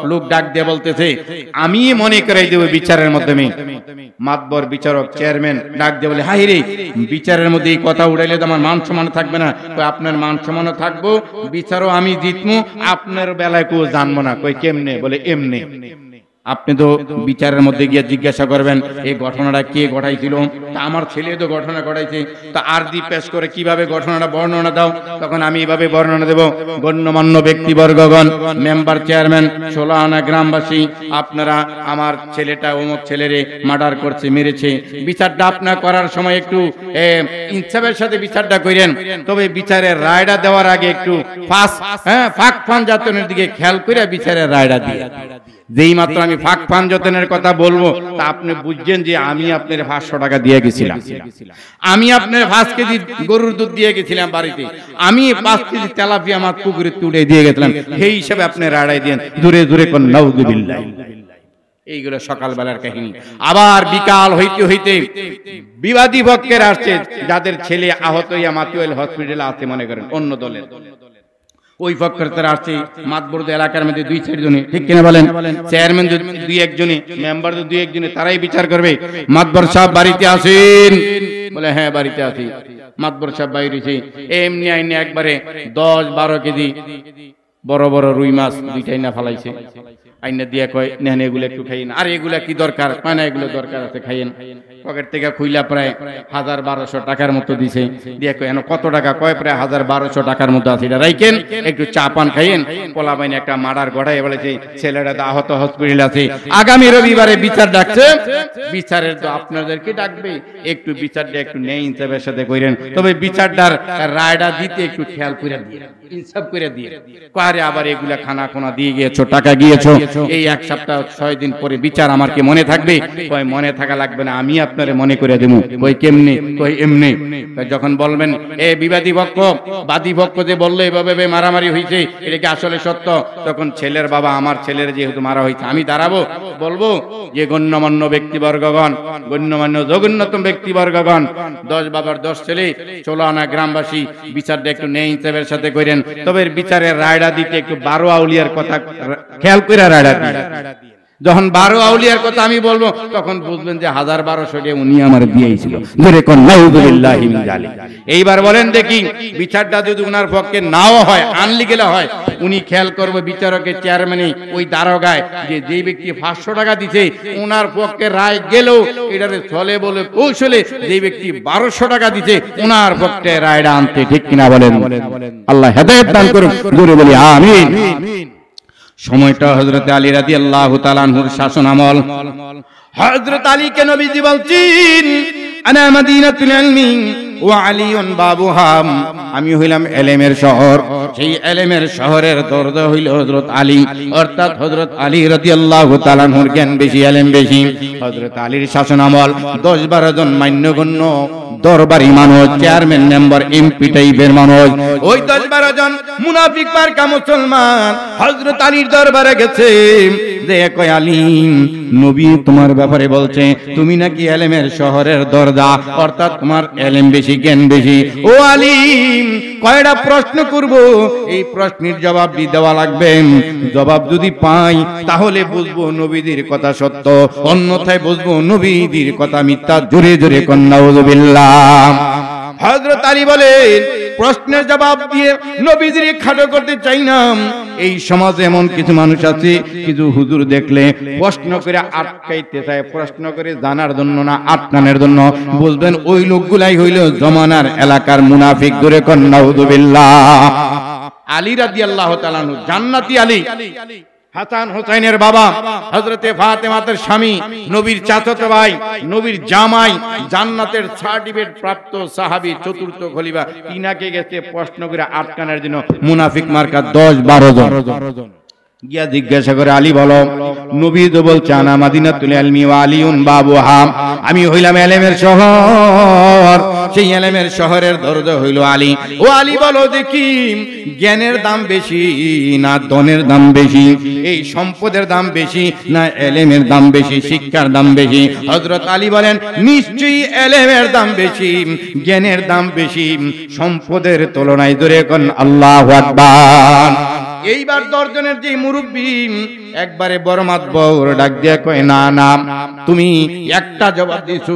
S2: লোক ডাক দিয়ে বলতেছে আমি মনে করাই দেব বিচারের মাধ্যমে। মাতবর বিচারক চেয়ারম্যান ডাক দিয়ে বলে হাই রে, বিচারের মধ্যে এই কথা উড়াইলে তো আমার মান সম্মান থাকবে না। কই আপনার মান সম্মানও থাকবো, বিচারও আমি জিতমু, আপনার বেলায় কেউ জানবো না। কই কেমনে? বলে এমনি। আপনি তো বিচারের মধ্যে গিয়ে জিজ্ঞাসা করবেন এই ঘটনাটা কে ঘটাইছিল? তা আমার ছেলে তো ঘটনা ঘটাইছে, তা আরজি পেশ করে কিভাবে ঘটনাটা বর্ণনা দাও। তখন আমি এইভাবে বর্ণনা দেব, গণ্যমান্য ব্যক্তিবর্গগণ, মেম্বার চেয়ারম্যান, 16 আনা গ্রামবাসী, আপনারা আমার ছেলেটা অমুক ছেলেরে মার্ডার করছে, মেরেছে। বিচারটা আপনার করার সময় একটু ইনসাফের সাথে বিচারটা করেন, তবে বিচারের রায়টা দেওয়ার আগে একটু ফাঁক ফান যাতনের দিকে খেয়াল করে বিচারের রায়টা দিয়ে। যেই মাত্র আমি ফাঁক ফান যতনের কথা বলবো তা আপনি বুঝছেন যে আমি আপনার 500 টাকা দিয়ে গেছিলাম, আমি আপনার 5 কেজি গরুর দুধ দিয়ে গেছিলাম বাড়িতে, আমি 5 কেজি তেলাপিয়া মাছ পুকুরে তুলে দিয়ে গেছিলাম, সেই হিসাবে আপনি রাড়াই দেন। দূরে দূরে কোন নাউযুবিল্লাহ। এইগুলো সকালবেলার কাহিনী। আবার বিকাল হইতে হইতে বিবাদী পক্ষের আসছে, যাদের ছেলে আহত হইয়া মাতুয়েল হসপিটালে আছে মনে করেন অন্য দলের, ওই পক্ষের তারা আসছে মাতবরদ এলাকার মধ্যে 2-4 জনে, ঠিক কিনা বলেন? চেয়ারম্যান যদি 2-1 জনে, মেম্বার যদি 2-1 জনে, তারাই বিচার করবে। মাতবর সাহেব বাড়িতে আছেন? বলে হ্যাঁ বাড়িতে আছি। মাতবর সাহেব বাইরেছে, এমনি আইনে একবারে 10-12 কেজি বড় বড় রুই মাছ 2টাই না ফালাইছে। আইনা দিয়া কয় নেন এগুলো একটু খাইয়েন। আর এগুলা কি দরকার? মানে এগুলো দরকার আছে, খাইয়েন। পকেট থেকে খুইলা প্রায় 1000-1200 টাকার মতো দিছে। দিয়া কয় কত টাকা? কয় প্রায় 1000-1200 টাকার মতো আছে, এটা রাইকেন, একটু চা পান খাইয়েন। পোলা বাইনে একটা মার্ডার গড়াই বলেছে, ছেলেটা তো আহত হসপিটাল আছে, আগামী রবিবারে বিচার ডাকছে। বিচারের তো আপনাদেরকে ডাকবে, একটু বিচারটা একটু নেই ইনসাফের সাথে কইরেন, তবে বিচারটার রায়টা দিতে একটু খেয়াল করে দিয়ে, ইনসাফ করে দিয়ে। কারে আবার এগুলা খানা খোনা দিয়ে গিয়েছো, টাকা গিয়েছো, এই 1 সপ্তাহ 6 দিন পরে বিচার আমার কি মনে থাকবে? কয় মনে থাকা লাগবে না, আমি আপনারে মনে করে দেবো। কই কেমনে? কই এমনি। যখন বলবেন এ বিবাদী পক্ষ, বাদী পক্ষ যে বললো এভাবে মারামারি হয়েছে, এটা কি আসলে সত্য? তখন ছেলের বাবা, আমার ছেলের যেহেতু মারা হয়েছে, আমি দাঁড়াবো, বলবো যে গণ্যমান্য ব্যক্তিবর্গগণ, গণ্যমান্য জঘন্যতম ব্যক্তিবর্গগণ, 10 বাবার 10 ছেলে, 16 আনা গ্রামবাসী, বিচারটা একটু নেই ইনসাফের সাথে করেন, তবে বিচারের রায়টা দিতে একটু 12 আউলিয়ার কথা খেয়াল করে রায়টা দিয়ে। যখন 12 আউলিয়ার কথা আমি বলবো তখন বুঝবেন যে 1000-1200 টাকা উনি আমার দিয়েছিল। ধরে কোন নাউযুবিল্লাহি মিন যালিক। এইবার বলেন দেখি, বিচারটা যদি উনার পক্ষে নাও হয়, আনলি গেলে হয়, উনি খেয়াল করবে বিচারকের চেয়ারম্যানে ওই দারোগায় যে যেই ব্যক্তি 500 টাকা দিছে উনার পক্ষে রায় গেলেও এটারে চলে বলে কৌশলে যেই ব্যক্তি 1200 টাকা দিছে উনার পক্ষে রায়টা আনতে, ঠিক কিনা বলেন? আল্লাহ হেদায়েত দান করুন, জোরে বলি আমিন। সময়টা হযরত আলী রাদিয়াল্লাহু তাআলা আনহুর শাসন আমল। হযরত আলীকে নবীজি বলছেন আনা মাদিনাতুল ইলমি ওয়া আলিউন বাবুহা, আমি হইলাম এলেমের শহর, সেই এলেমের শহরের দরজা হইল হযরত আলী, অর্থাৎ হযরত আলী রাদিয়াল্লাহু তাআলা আনহুর জ্ঞান বেশি, এলেম বেশি। হযরত আলীর শাসন আমল 10-12 জন মান্যগণ্য দরবারি মানুষ, চেয়ারম্যান, মেম্বার, এমপি টাইপের মানুষ, ওই 10-12 জন মুনাফিক মার্কা মুসলমান হযরত আলীর দরবারে গেছে। যে কয় আলী, নবী তোমার ব্যাপারে বলছে তুমি নাকি এলেমের শহরের দরজা, অর্থাৎ তোমার এলেম বেশি, জ্ঞান বেশি। ও আলী, কয়টা প্রশ্ন করব, এই প্রশ্নের জবাব দেওয়া লাগবে। জবাব যদি পাই তাহলে বুঝবো নবীদের কথা সত্য, অন্যথায় বুঝবো নবীদের কথা মিথ্যা। জোরে জোরে কোন নাউযুবিল্লাহ। হযরত আলী বলেন প্রশ্নের জবাব দিয়ে নবীজির খাটো করতে চাই না। এই সমাজে এমন কিছু মানুষ আছে, কিছু হুজুর দেখলে প্রশ্ন করে আটকাইতে চায়, প্রশ্ন করে জানার জন্য না, আটকানোর জন্য। বুঝবেন ওই লোকগুলাই হইল জমানার এলাকার মুনাফিক। দূরে কন নাউযুবিল্লাহ। আলী রাদিয়াল্লাহু তাআলা আনহু জান্নাতি আলী, হাসান হোসেনের বাবা হযরতে ফাতেমার স্বামী, নবীর চাচাতো ভাই, নবীর জামাই, জান্নাতের সার্টিফিকেট প্রাপ্ত সাহাবী, চতুর্থ খলিফা, তিনাকে গেছে প্রশ্ন করে আটকানোর জন্য মুনাফিক মার্কা 10-12 জন গিয়া জিজ্ঞাসা করে, আলী বলো। নবী তো বলছে, আনা মাদিনাতুল ইলমি ওয়া আলিউন বাবুহা, আমি হইলাম ইলমের শহর, সেই ইলমের শহরের দরজা হইল আলী। ও আলী বলো দেখি, জ্ঞানের দাম বেশি না ধনের দাম বেশি? এই সম্পদের দাম বেশি না ইলমের দাম বেশি, শিক্ষার দাম বেশি? হযরত আলী বলেন, নিশ্চয়ই ইলমের দাম বেশি, জ্ঞানের দাম বেশি সম্পদের তুলনায়। জোরে কোন আল্লাহু আকবার। এইবার দর্জনের যে মুরব্বী একবারে বড় মাতবর ডাক দিয়া কয়, না না, তুমি একটা জবাব দিছো,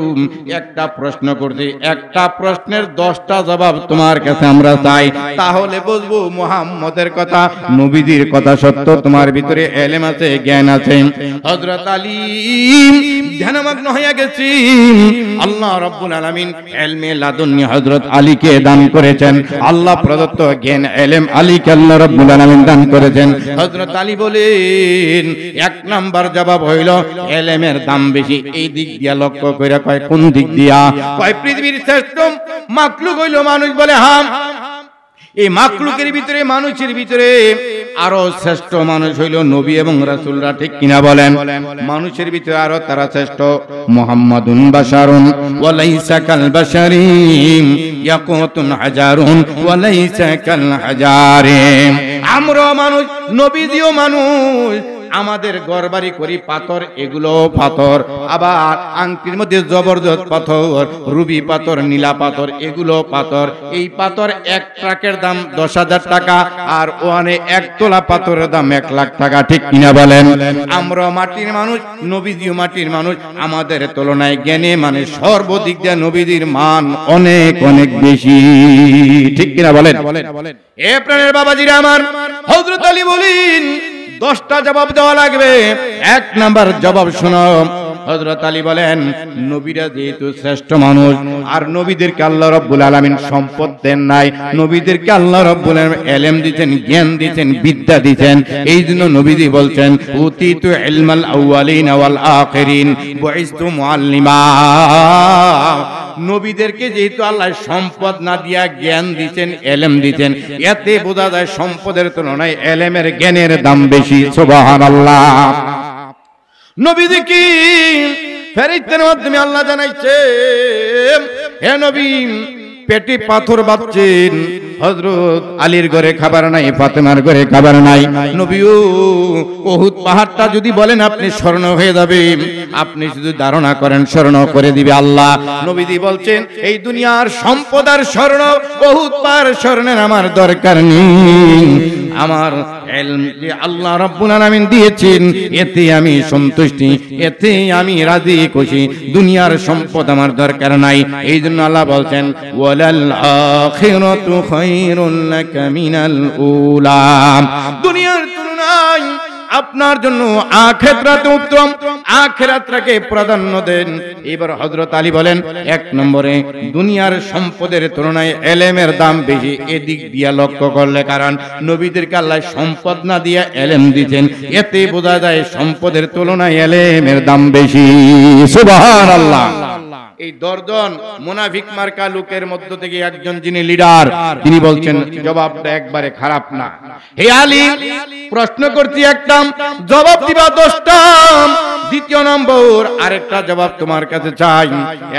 S2: একটা প্রশ্ন করছি, একটা প্রশ্নের 10টা জবাব তোমার কাছে আমরা চাই, তাহলে বুঝবো মুহাম্মদের কথা, নবীদের কথা সত্য, তোমার ভিতরে ইলম আছে, জ্ঞান আছে। হযরত আলী ধ্যানমগ্ন হয়ে গেছি। আল্লাহ রাব্বুল আলামিন ইলমে লাদুন্নি হযরত আলীকে দান করেছেন, আল্লাহ প্রদত্ত জ্ঞান ইলম আলীকে আল্লাহ রাব্বুল আলামিন দান করেছেন। হযরত আলী বলেন, এক নাম্বার জবাব হইল ইলমের দাম বেশি। এই দিক দিয়া লক্ষ্য কইরা কয়, কোন দিক দিয়া? কয়, পৃথিবীর শ্রেষ্ঠ মাখলুক হইল মানুষ। বলে, হ্যাঁ, এই মাখলুকের ভিতরে, মানুষের ভিতরে আরো শ্রেষ্ঠ মানুষ হইল নবী এবং রাসূলরা। ঠিক কিনা বলেন? মানুষের ভিতরে আরো তারা শ্রেষ্ঠ। মুহাম্মাদুন বাশারুন ওয়া লাইসা কাল বাশারিম, ইয়াকুতুন হাজারুন ওয়া লাইসা কাল হাজারিম। আমরা মানুষ, নবীজিও মানুষ। আমাদের ঘরবাড়ি করি পাথর, এগুলো পাথর। আবার আংটির মধ্যে জবরদস্ত পাথর, রুবি পাথর, নীলা পাথর, এগুলো পাথর। এই পাথর এক ট্রাকের দাম 10,000 টাকা, আর ওখানে 1 তোলা পাথরের দাম 1 লাখ টাকা। ঠিক কিনা বলেন? আমরা মাটির মানুষ, নবীজিও মাটির মানুষ। আমাদের তুলনায় জ্ঞানে মানে সর্বদিক দিয়ে নবীজির মান অনেক অনেক বেশি। ঠিক কিনা বলেন? এ প্রাণের বাবাজিরা আমার, হযরত আলী বলেন 10টা জবাব দেওয়া লাগবে। 1 নাম্বার জবাব শোনো। হযরত আলী বলেন, নবীরা যেহেতু শ্রেষ্ঠ মানুষ, আর নবীদেরকে আল্লাহ রাব্বুল আলামিন সম্পদ দেন নাই, নবীদেরকে আল্লাহ রাব্বুল আলামিন ইলম দিয়েছেন, জ্ঞান দিয়েছেন, বিদ্যা দিয়েছেন। এই জন্য নবীজি বলছেন, উতিতু ইলমাল আউয়ালিন ওয়াল আখিরিন বুইস্তু মুআল্লিমা। নবীদেরকে যেহেতু আল্লাহ সম্পদ না দিয়া জ্ঞান দিয়েছেন, ইলম দিয়েছেন, এতে বোঝা যায় সম্পদের তুলনায় ইলমের, জ্ঞানের দাম বেশি। সুবহানাল্লাহ। নবীজি কি ফেরেশতার মাধ্যমে আল্লাহ জানাইছে, হে নবী, পেটে পাথর বাঁধছেন, হযরত আলীর ঘরে খাবার নাই, ফাতেমার ঘরে খাবার নাই। নবীও উহুদ পাহাড়টা যদি বলেন আপনি স্মরণ হয়ে যাবে, আপনি শুধু ধারণা করেন স্মরণ করে দিবে আল্লাহ। নবীজি বলছেন, এই দুনিয়ার সম্পদ আর স্মরণ, উহুদ পাহাড় স্মরণের আমার দরকার নেই। আমার ইলম যে আল্লাহ রাব্বুল আলামিন দিয়েছেন, এতে আমি সন্তুষ্টি, এতে আমি রাজি খুশি। দুনিয়ার সম্পদ আমার দরকার নাই। এই জন্য আল্লাহ বলছেন, ওয়ালাল আখিরাতু খায়রুল লাকা মিনাল উলা। দুনিয়ার তুলনায় আপনার জন্য আখিরাত উত্তম, আখিরাতকে প্রাধান্য দেন। এবার হযরত আলী বলেন, 1 নম্বরে দুনিয়ার সম্পদের তুলনায় ইলমের দাম বেশি। এদিক দিয়া লক্ষ্য করলে, কারণ নবীদেরকে আল্লাহ সম্পদ না দিয়া ইলম দিয়েছেন, এতে বোঝা যায় সম্পদের তুলনায় ইলমের দাম বেশি। সুবহানাল্লাহ। এই 10 জন মুনাফিক মার্কা লোকের মধ্য থেকে একজন যিনি লিডার, তিনি বলছেন জবাবটা একবারে খারাপ না। হে আলী, প্রশ্ন করছি একটা, জবাব দিবা 10টা। দ্বিতীয় নম্বর আরেকটা জবাব তোমার কাছে চাই,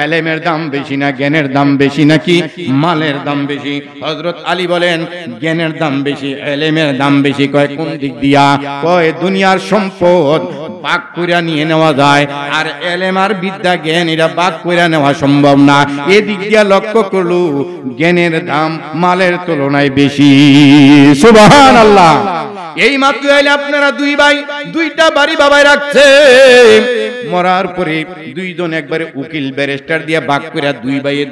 S2: ইলমের দাম বেশি না জ্ঞানের দাম বেশি, নাকি মালের দাম বেশি? হযরত আলী বলেন, জ্ঞানের দাম বেশি, ইলমের দাম বেশি। কয়, কোন দিক দিয়া? কয়, দুনিয়ার সম্পদ ভাগ কইরা নিয়ে নেওয়া যায়, আর ইলম আর বিদ্যা, জ্ঞান, এটা ভাগ কইরা নেওয়া সম্ভব না। এদিক দিয়া লক্ষ্য করলো, জ্ঞানের দাম মালের তুলনায় বেশি। সুবহানাল্লাহ। এই মাত্র এলে আপনারা 2 ভাই 2টা বাড়ি বাবাই রাখছে, মরার পরে 2 জন একবারে উকিল ব্যারিস্টার দিয়ে ভাগ করে 2 ভাইয়ে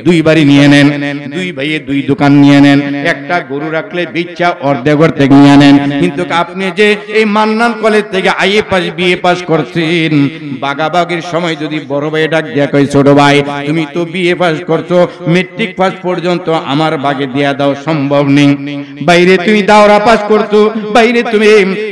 S2: 2 বাড়ি নিয়ে নেন, 2 ভাইয়ে 2 দোকান নিয়ে নেন। একটা গরু রাখলে বিচ্চা অর্ধেক অর্ধেক নিয়ে নেন। কিন্তু আপনি যে এই মান্নান কলেজ থেকে আইএ পাস বিএ পাস করছেন, বাগাবাগির সময় যদি বড় ভাই ডাক দিয়া কই, ছোট ভাই তুমি তো বিএ পাস করছো, মেট্রিক পাস পর্যন্ত আমার বাগে দিয়া দাও, সম্ভব নেই। বাইরে তুমি দাওরা পাস করছো, করছো, বাইরে তুমি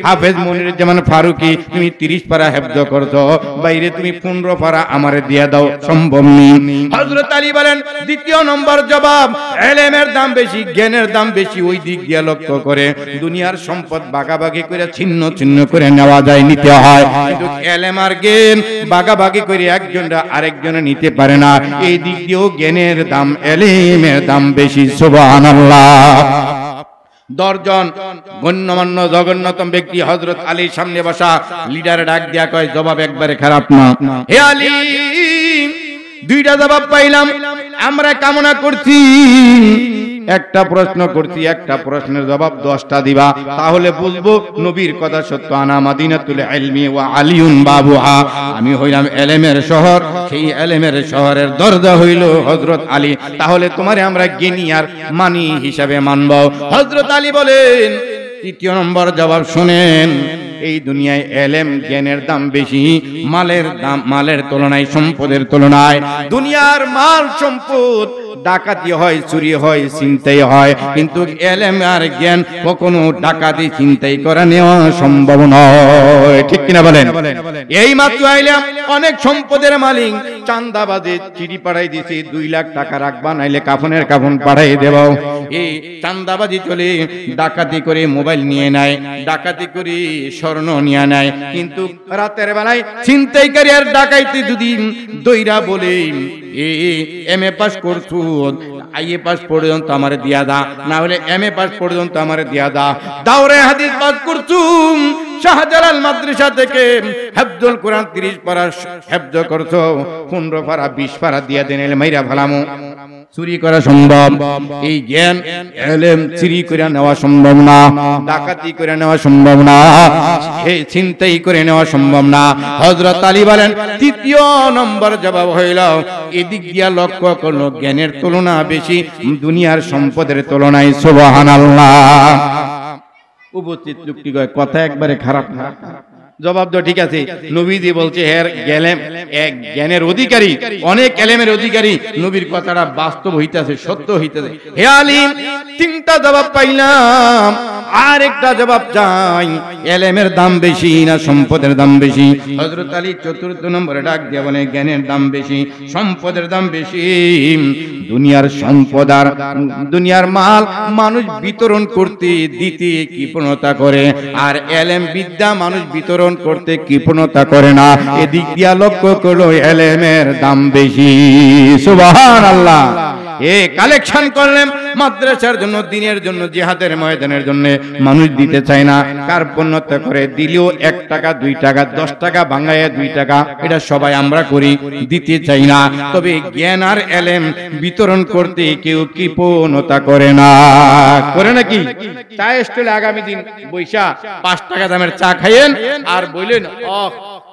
S2: হাফেজ মনিরুজ্জামান ফারুকি তুমি 30 পারা হেফজ করছো, বাইরে তুমি 15 পারা আমারে দিয়া দাও, সম্ভব নেই। হযরত আলী বলেন দ্বিতীয় নম্বর জবাব, ইলমের দাম বেশি, জ্ঞানের দাম বেশি, ওই দিক দিয়ে লক্ষ্য করে দুনিয়ার সম্পদ ভাগাভাগি করে ছিন্ন ছিন্ন করে নেওয়া যায়, নিতে হয়, কিন্তু ইলম আর জ্ঞান ভাগাভাগি করে একজনরা আরেকজনে নিতে পারে না। এই দিক দিয়েও জ্ঞানের দাম, ইলমের দাম বেশি। সুবহানাল্লাহ। 10 জন গণ্যমান্য জগন্নাথম ব্যক্তি হযরত আলীর সামনে বসা, লিডারে ডাক দিয়া কয় জবাব একবারে খারাপ না। হে আলী, 2টা জবাব পাইলাম, আমরা কামনা করছি একটা প্রশ্ন করছি, একটা প্রশ্নের জবাব 10টা দিবা, তাহলে বুঝবো নবীর কথা সত্য। আনা মাদিনাতুল ইলমি ওয়া আলিউন বাবুহা, আমি হইলাম ইলমের শহর, সেই ইলমের শহরের দরজা হইল হযরত আলী, তাহলে তোমারে আমরা জ্ঞানী আর মানি হিসাবে মানব। হযরত আলী বলেন তৃতীয় নম্বর জবাব শুনেন, এই দুনিয়ায় ইলম জ্ঞানের দাম বেশি, মালের তুলনায়, সম্পদের তুলনায়। দুনিয়ার মাল সম্পদ ডাকাতি হয়, চুরি হয়, ছিনতাই হয়, কিন্তু ইলম আর জ্ঞান কখনো ডাকাতি ছিনতাই করে নেওয়া সম্ভব নয়, ঠিক কিনা বলেন? এই মাত্র আইলাম অনেক সম্পদের মালিক চাঁদাবাজে চিঠি পাঠাই দিয়েছে, 2 লাখ টাকা রাখবা, নাইলে কাফনের কাফন পাঠাই দেব। এই চাঁদাবাজি চলে, ডাকাতি করে মোবাইল নিয়ে নেয়, ডাকাতি করে স্বর্ণ নিয়ে নেয়, কিন্তু রাতের বেলায় ছিনতাইকারী আর ডাকাইতে যদি দইরা বলে এমএ পাস করছু, আইএ পাস পর্যন্ত আমারে দিয়া দা, না হলে এমএ পাস পর্যন্ত আমারে দিয়া দা, দাওরে হাদিস পাস করছু, শাহজালাল মাদ্রাসা থেকে হেফজুল কোরআন 30 পারা হেফজ করছো, 15 পারা 20 পারা দিয়া দেন, মাইরা ফেলামু। চুরি করা সম্ভব, এই জ্ঞান ইলম চুরি করে নেওয়া সম্ভব না, ডাকাতি করে নেওয়া সম্ভব না, এই ছিনতাই করে নেওয়া সম্ভব না। হযরত আলী বলেন তৃতীয় নম্বর জবাব হইল, এদিক দিয়া লক্ষ্য করলো জ্ঞানের তুলনা বেশি দুনিয়ার সম্পদের তুলনায়। সুবহানাল্লাহ। উপস্থিত লোকটি কয় কথা একবারে খারাপ না। জবাব তো ঠিক আছে, নবীজি বলছে এর জ্ঞানের অধিকারী, অনেক ইলমের অধিকারী, নবীর কথাটা বাস্তব হইতাছে, সত্য হইতাছে। হে আলী, 3টা জবাব পাইলাম, আর একটা জবাব চাই, ইলমের দাম বেশি না সম্পদের দাম বেশি? হযরত আলী 4র্থ নম্বরে ডাক দিয়া বলে জ্ঞানের দাম বেশি, সম্পদের দাম বেশি। দুনিয়ার সম্পদ আর দুনিয়ার মাল মানুষ বিতরণ করতে দিতে কৃপণতা করে, আর ইলম বিদ্যা মানুষ বিতরণ করতে কৃপণতা করে না। এদিক দিয়া লক্ষ্য করলো ইলমের দাম বেশি। সুবহানাল্লাহ। কালেকশন করলেন মাদ্রাসার জন্য, দিনের জন্য, জিহাদের ময়দানের জন্য, মানুষ দিতে চায় না, কার্পণ্যতা করে, দিলেও 1 টাকা 2 টাকা 10 টাকা ভাঙায় 2 টাকা, এটা সবাই আমরা করি, দিতে চাই না। তবে জ্ঞান আর ইলম বিতরণ করতে কেউ কৃপণতা করে না, করে নাকি? চা স্টলে আগামী দিন বৈশা 5 টাকা দামের চা খাইয়েন আর বললেন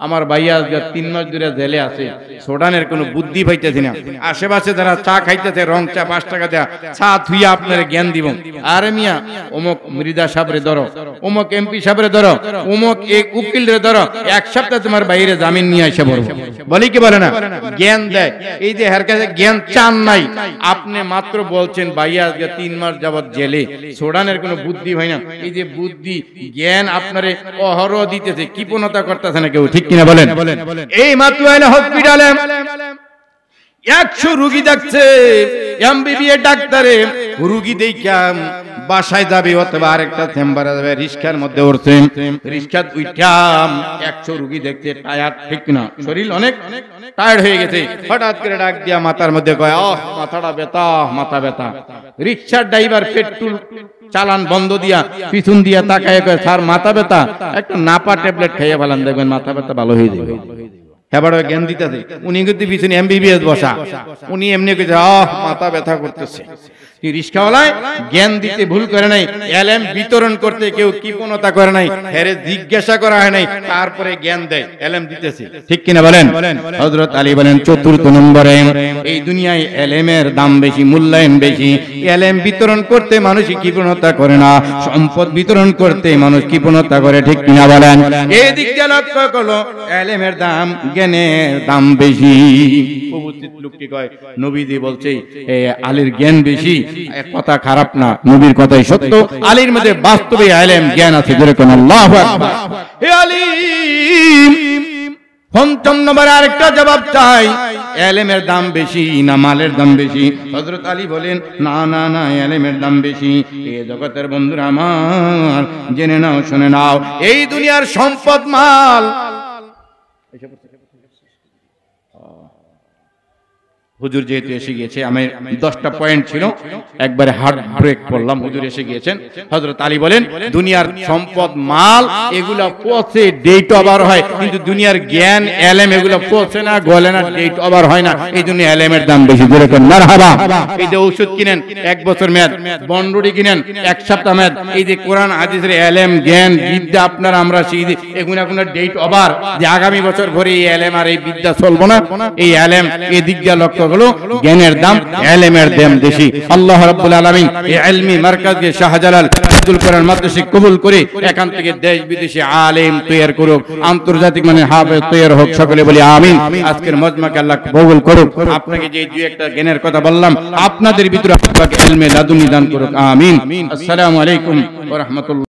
S2: আমার ভাইয়া 3 মাস ধরে জেলে আছে, সোডানের কোনো বুদ্ধি পাইতেছি না, আশেপাশে যারা চা খাইতেছে রং চা 5 টাকা দেয়া চা থুইয়া আপনার জ্ঞান দিব। আরে মিয়া, অমুক মৃদা সাহেবরে ধরো, অমুক এমপি সাহেবরে ধরো, অমুক এক উকিল রে ধরো, 1 সপ্তাহ তোমার বাইরে জামিন নিয়ে এসে বলবো, বলি কি বলে না? জ্ঞান দেয়। এই যে হের কাছে জ্ঞান চান নাই, আপনি মাত্র বলছেন ভাইয়া 3 মাস যাবত জেলে, সোডানের কোনো বুদ্ধি হয় না। এই যে বুদ্ধি জ্ঞান আপনারে অহরহ দিতেছে, কৃপণতা করতেছে না কেউ, ঠিক কিনা বলেন? এই মাত্র হসপিটালে 100 রোগী দেখছে, এমবিবিএস ডাক্তারে রোগী দেইখা বাসায় যাবে অথবা আরেকটা চেম্বারে যাবে, রিস্কার মধ্যে উঠছে, রিস্কা উঠা 100 রোগী দেখতে টায়ার্ড, ঠিক না? শরীর অনেক টায়ার্ড হয়ে গেছে, হঠাৎ করে ডাক দিয়া মাথার মধ্যে কয় মাথাটা ব্যথা, মাথা ব্যথা। রিক্সার ড্রাইভার পেট্রোল চালান বন্ধ দিয়া পিছন দিয়া তাকায় কয় স্যার মাথা ব্যথা, একটা নাপা ট্যাবলেট খাইয়ে ফেলান, দেখবেন মাথা ব্যথা ভালো হয়ে যাবে। এবার জ্ঞান দিতেছে, উনি কিন্তু পিছনে এমবিবিএস বসা, উনি এমনি কইছে মাথা ব্যথা করতেছে। রিস্কাওয়ালায় জ্ঞান দিতে ভুল করে নাই, ইলম বিতরণ করতে কেউ কৃপণতা করে নাই, হেরে জিজ্ঞাসা করা হয় নাই, তারপরে জ্ঞান দেয়, ইলম দিতেছে, ঠিক কিনা বলেন? হযরত আলী বলেন 4র্থ নম্বরে, এই দুনিয়ায় ইলমের দাম বেশি, মূল্যায়ন বেশি। ইলম বিতরণ করতে মানুষ কৃপণতা করে না, সম্পদ বিতরণ করতে মানুষ কৃপণতা করে, ঠিক কিনা বলেন? এই দিক দিয়ে লক্ষ্য করলো ইলমের দাম, জ্ঞানের দাম বেশি। উপস্থিত লোকটি কয় নবীজি বলছে আলীর জ্ঞান বেশি, এক কথা খারাপ না, নবীর কথাই সত্য। আলীর মধ্যে বাস্তবে ইলম জ্ঞান আছে, যেরকম আল্লাহু আকবার। হে আলীম, পঞ্চম নম্বর আরেকটা জবাব চাই, ইলমের দাম বেশি না মালের দাম বেশি? হযরত আলী বলেন না না না, ইলমের দাম বেশি। এই জগতের বন্ধুরা আমার, জেনে নাও, শুনে নাও, এই দুনিয়ার সম্পদ মাল, হুজুর যেহেতু এসে গিয়েছে, আমি 10টা পয়েন্ট ছিল, একবারে হার্ড ব্রেক করলাম, হুজুর এসে গিয়েছেন। হযরত আলী বলেন দুনিয়ার সম্পদ মাল এগুলা পচে, ডেট ওভার হয়, কিন্তু দুনিয়ার জ্ঞান ইলম এগুলো পচে না, গলে না, ডেট ওভার হয় না, এই জন্য ইলমের দাম বেশি। যেরকম মারহাবা। এই যে ঔষধ কিনেন 1 বছর মেয়াদ, বন্ডুরি কিনেন 1 সপ্তাহ মেয়াদ, এই যে কোরআন হাদিসের ইলম জ্ঞান বিদ্যা আপনারা আমরা শিখি, এগুলো কোনো ডেট ওভার যে আগামী বছর ভরে এই ইলম আর এই বিদ্যা চলবো না, এই ইলম এই দিকটা লক্ষ্য হলো জ্ঞানের দাম, ইলমের দাম বেশি। আল্লাহ রাব্বুল আলামিন এই ইলমি মার্কাজকে শাহজালাল আব্দুল কোরআন মাদ্রাসা কবুল করে এখান থেকে দেশ বিদেশে আলেম তৈরি করুক, আন্তর্জাতিক মানে হাফেজ তৈরি হোক, সকলে বলি আমিন। আজকের মজমাকে আল্লাহ কবুল করুক। আপনাকে যে দুই একটা জ্ঞানের কথা বললাম, আপনাদের ভিতরে আল্লাহ ইলমে লাদুনি দান করুক, আমিন। আসসালামু আলাইকুম ওয়া রাহমাতুল্লাহ।